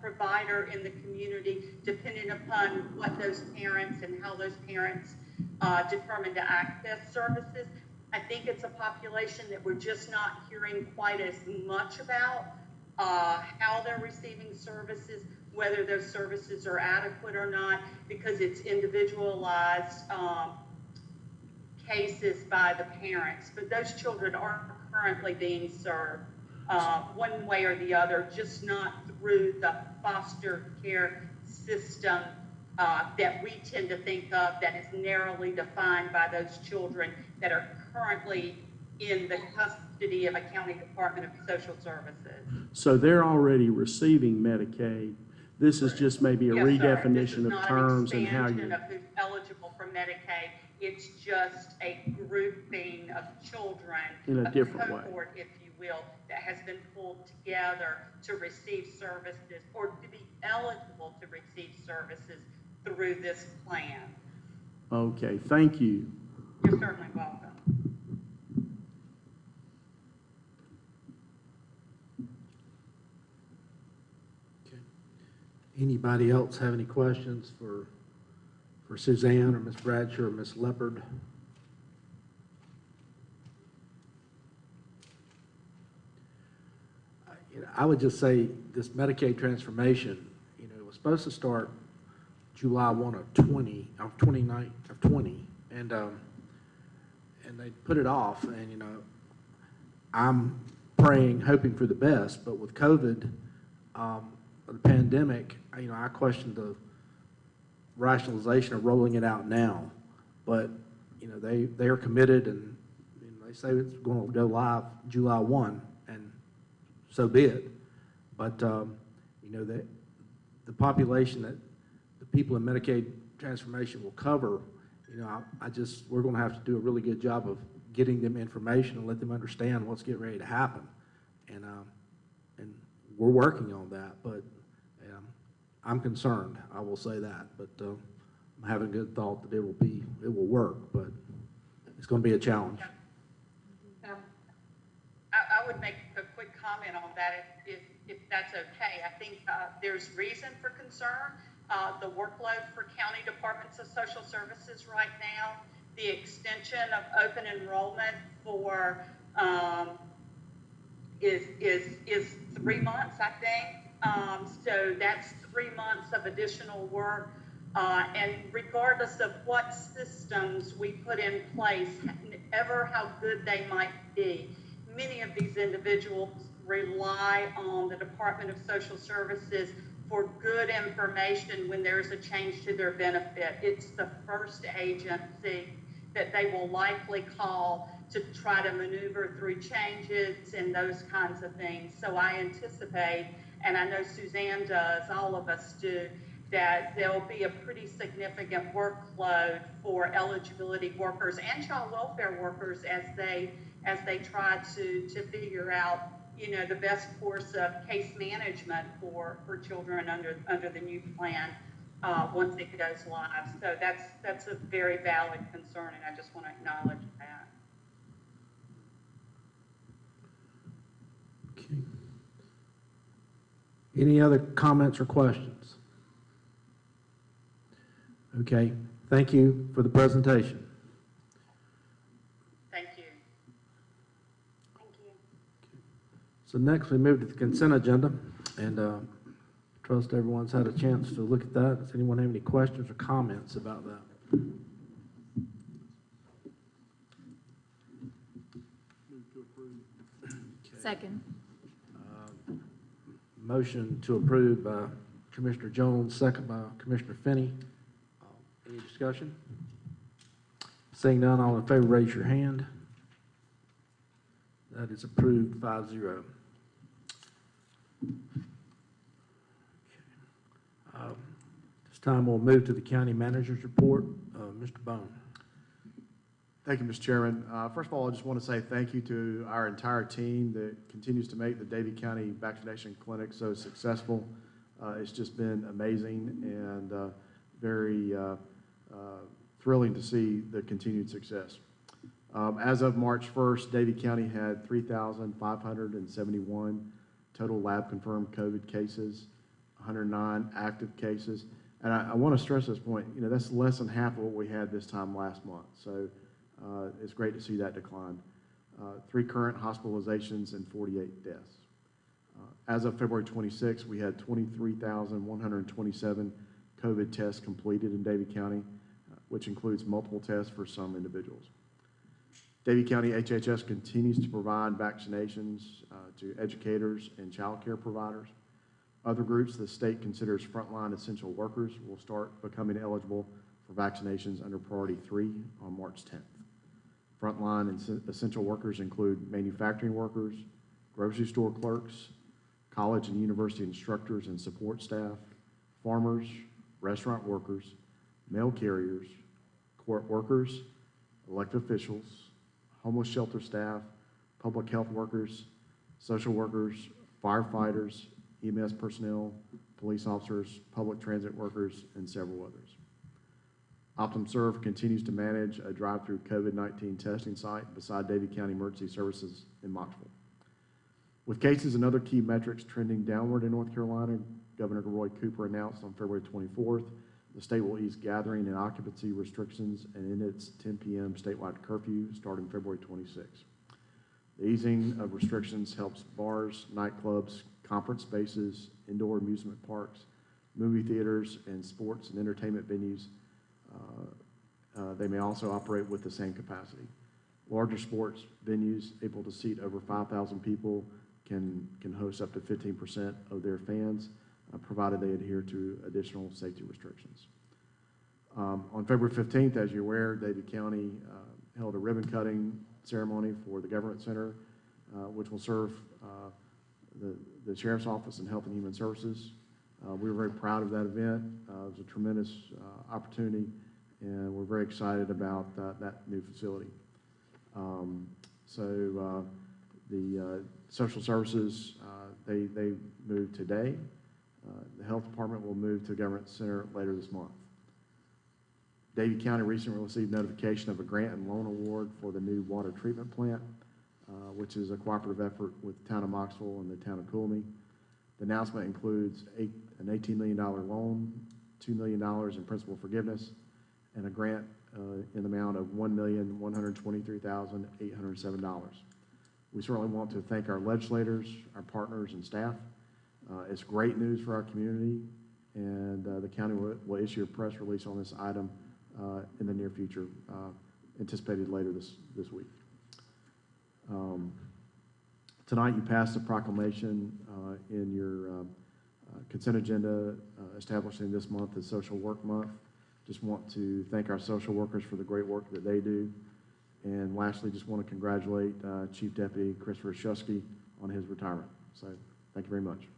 provider in the community, depending upon what those parents and how those parents determine to access services. I think it's a population that we're just not hearing quite as much about, how they're receiving services, whether those services are adequate or not, because it's individualized cases by the parents. But those children are currently being served one way or the other, just not through the foster care system that we tend to think of, that is narrowly defined by those children that are currently in the custody of a county Department of Social Services. So they're already receiving Medicaid. This is just maybe a redefinition of terms and how you. This is not an expansion of who's eligible for Medicaid. It's just a grouping of children, In a different way. cohort, if you will, that has been pulled together to receive services or to be eligible to receive services through this plan. Okay, thank you. You're certainly welcome. Anybody else have any questions for Suzanne or Ms. Bradshaw or Ms. Leopard? I would just say this Medicaid transformation, it was supposed to start July 1 of 20, and they put it off, and I'm praying, hoping for the best, but with COVID, the pandemic, I question the rationalization of rolling it out now, but they are committed, and they say it's going to go live July 1, and so be it. But the population that the people in Medicaid transformation will cover, we're going to have to do a really good job of getting them information and let them understand what's getting ready to happen, and we're working on that, but I'm concerned, I will say that, but I'm having good thought that it will work, but it's going to be a challenge. I would make a quick comment on that if that's okay. I think there's reason for concern. The workload for county departments of social services right now, the extension of open enrollment for is 3 months, I think. So that's 3 months of additional work. And regardless of what systems we put in place, ever how good they might be, many of these individuals rely on the Department of Social Services for good information when there's a change to their benefit. It's the first agency that they will likely call to try to maneuver through changes and those kinds of things. So I anticipate, and I know Suzanne does, all of us do, that there'll be a pretty significant workload for eligibility workers and child welfare workers as they try to figure out, the best course of case management for children under the new plan once it goes live. So that's a very valid concern, and I just want to acknowledge that. Okay. Any other comments or questions? Okay, thank you for the presentation. Thank you. Thank you. So next we move to the consent agenda, and trust everyone's had a chance to look at that. Does anyone have any questions or comments about that? Second. Motion to approve by Commissioner Jones, second by Commissioner Finney. Any discussion? Seeing none, all in favor, raise your hand. That is approved 5-0. This time we'll move to the county manager's report. Mr. Bone. Thank you, Mr. Chairman. First of all, I just want to say thank you to our entire team that continues to make the Davie County Vaccination Clinic so successful. It's just been amazing and very thrilling to see the continued success. As of March 1st, Davie County had 3,571 total lab-confirmed COVID cases, 109 active cases. And I want to stress this point, that's less than half of what we had this time last month. So it's great to see that decline. 3 current hospitalizations and 48 deaths. As of February 26, we had 23,127 COVID tests completed in Davie County, which includes multiple tests for some individuals. Davie County HHS continues to provide vaccinations to educators and child care providers. Other groups the state considers frontline essential workers will start becoming eligible for vaccinations under Priority 3 on March 10th. Frontline essential workers include manufacturing workers, grocery store clerks, college and university instructors and support staff, farmers, restaurant workers, mail carriers, court workers, elected officials, homeless shelter staff, public health workers, social workers, firefighters, EMS personnel, police officers, public transit workers, and several others. OptumServe continues to manage a drive-through COVID-19 testing site beside Davie County Emergency Services in Moxville. With cases and other key metrics trending downward in North Carolina, Governor Roy Cooper announced on February 24th the state will ease gathering and occupancy restrictions and end its 10 p.m. statewide curfew starting February 26th. The easing of restrictions helps bars, nightclubs, conference spaces, indoor amusement parks, movie theaters, and sports and entertainment venues. They may also operate with the same capacity. Larger sports venues able to seat over 5,000 people can host up to 15% of their fans, provided they adhere to additional safety restrictions. On February 15th, as you're aware, Davie County held a ribbon cutting ceremony for the Government Center, which will serve the Sheriff's Office and Health and Human Services. We were very proud of that event. It was a tremendous opportunity, and we're very excited about that new facility. The social services, they moved today. The health department will move to the Government Center later this month. Davie County recently received notification of a grant and loan award for the new water treatment plant, which is a cooperative effort with the town of Moxville and the town of Coolmey. The announcement includes an $18 million loan, $2 million in principal forgiveness, and a grant in the amount of $1,123,807. We certainly want to thank our legislators, our partners, and staff. It's great news for our community, and the county will issue a press release on this item in the near future, anticipated later this week. Tonight you passed a proclamation in your consent agenda establishing this month as Social Work Month. Just want to thank our social workers for the great work that they do. And lastly, just want to congratulate Chief Deputy Christopher Shusky on his retirement. So thank you very much.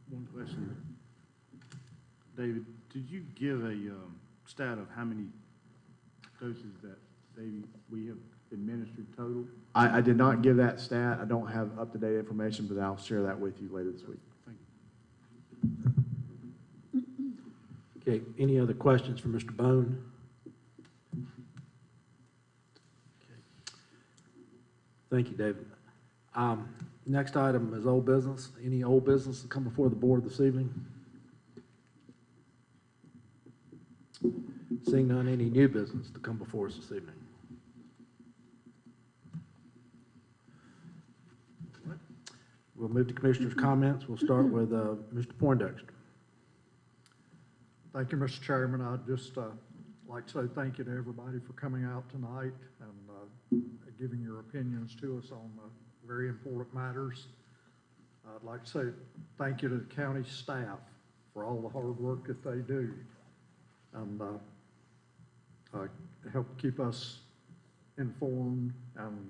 One question. David, did you give a stat of how many doses that we have administered total? I did not give that stat. I don't have up-to-date information, but I'll share that with you later this week. Thank you. Okay, any other questions for Mr. Bone? Okay. Thank you, David. Next item is old business. Any old business to come before the board this evening? Seeing none, any new business to come before us this evening? We'll move to commissioners' comments. We'll start with Mr. Poindexter. Thank you, Mr. Chairman. I'd just like to say thank you to everybody for coming out tonight and giving your opinions to us on very important matters. I'd like to say thank you to the county staff for all the hard work that they do and help keep us informed and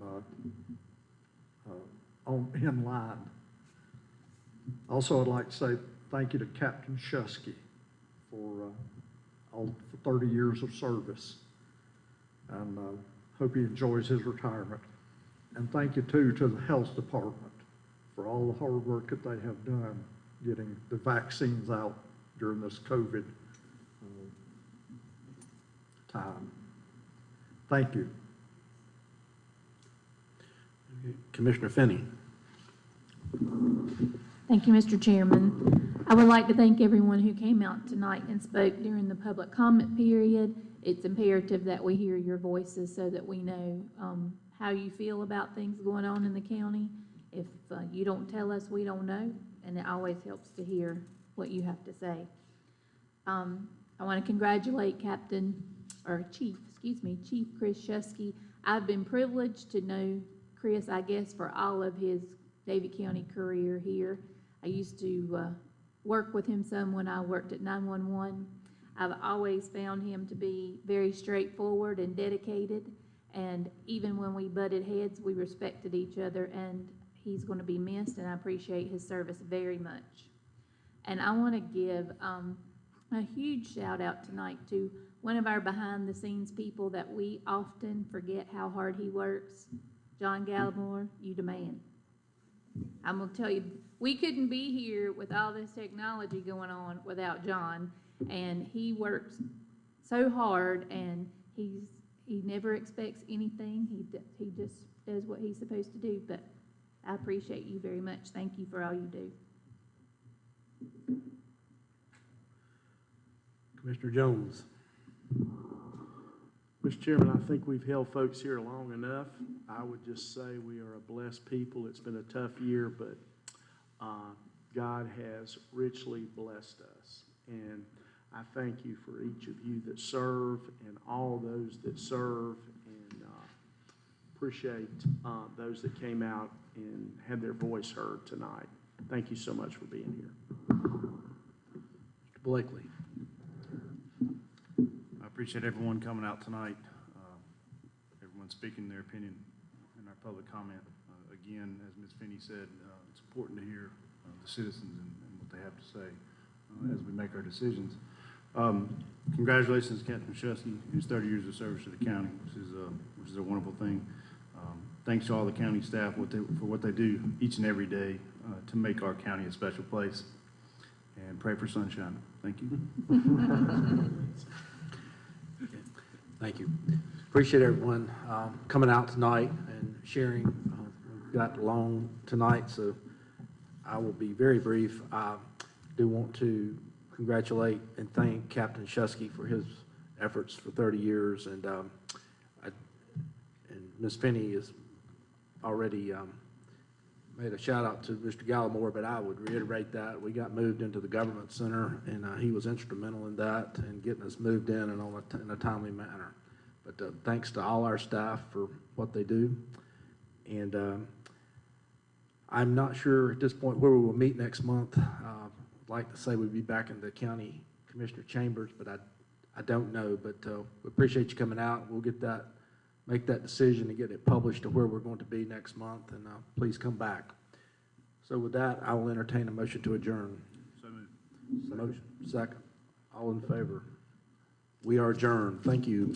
in line. Also, I'd like to say thank you to Captain Shusky for 30 years of service, and hope he enjoys his retirement. And thank you, too, to the health department for all the hard work that they have done getting the vaccines out during this COVID time. Thank you. Commissioner Finney. Thank you, Mr. Chairman. I would like to thank everyone who came out tonight and spoke during the public comment period. It's imperative that we hear your voices so that we know how you feel about things going on in the county. If you don't tell us, we don't know, and it always helps to hear what you have to say. I want to congratulate Chief Chris Shusky. I've been privileged to know Chris, I guess, for all of his Davie County career here. I used to work with him some when I worked at 911. I've always found him to be very straightforward and dedicated, and even when we butted heads, we respected each other, and he's going to be missed, and I appreciate his service very much. And I want to give a huge shout out tonight to one of our behind-the-scenes people that we often forget how hard he works. John Gallimore, you the man. I'm going to tell you, we couldn't be here with all this technology going on without John, and he works so hard, and he never expects anything. He just does what he's supposed to do, but I appreciate you very much. Thank you for all you do. Commissioner Jones. Mr. Chairman, I think we've held folks here long enough. I would just say we are a blessed people. It's been a tough year, but God has richly blessed us. And I thank you for each of you that serve and all those that serve, and appreciate those that came out and had their voice heard tonight. Thank you so much for being here. Mr. Blakely. I appreciate everyone coming out tonight, everyone speaking their opinion in our public comment. Again, as Ms. Finney said, it's important to hear the citizens and what they have to say as we make our decisions. Congratulations to Captain Shusky, who's 30 years of service to the county, which is a wonderful thing. Thanks to all the county staff for what they do each and every day to make our county a special place. And pray for sunshine. Thank you. Thank you. Appreciate everyone coming out tonight and sharing. We've got long tonight, so I will be very brief. I do want to congratulate and thank Captain Shusky for his efforts for 30 years, and Ms. Finney has already made a shout out to Mr. Gallimore, but I would reiterate that we got moved into the government center, and he was instrumental in that and getting us moved in and in a timely manner. But thanks to all our staff for what they do, and I'm not sure at this point where we will meet next month. I'd like to say we'd be back in the county commissioner chambers, but I don't know. But we appreciate you coming out. We'll get that. Make that decision and get it published to where we're going to be next month, and please come back. So with that, I will entertain a motion to adjourn. So moved. Motion, second. All in favor? We are adjourned. Thank you.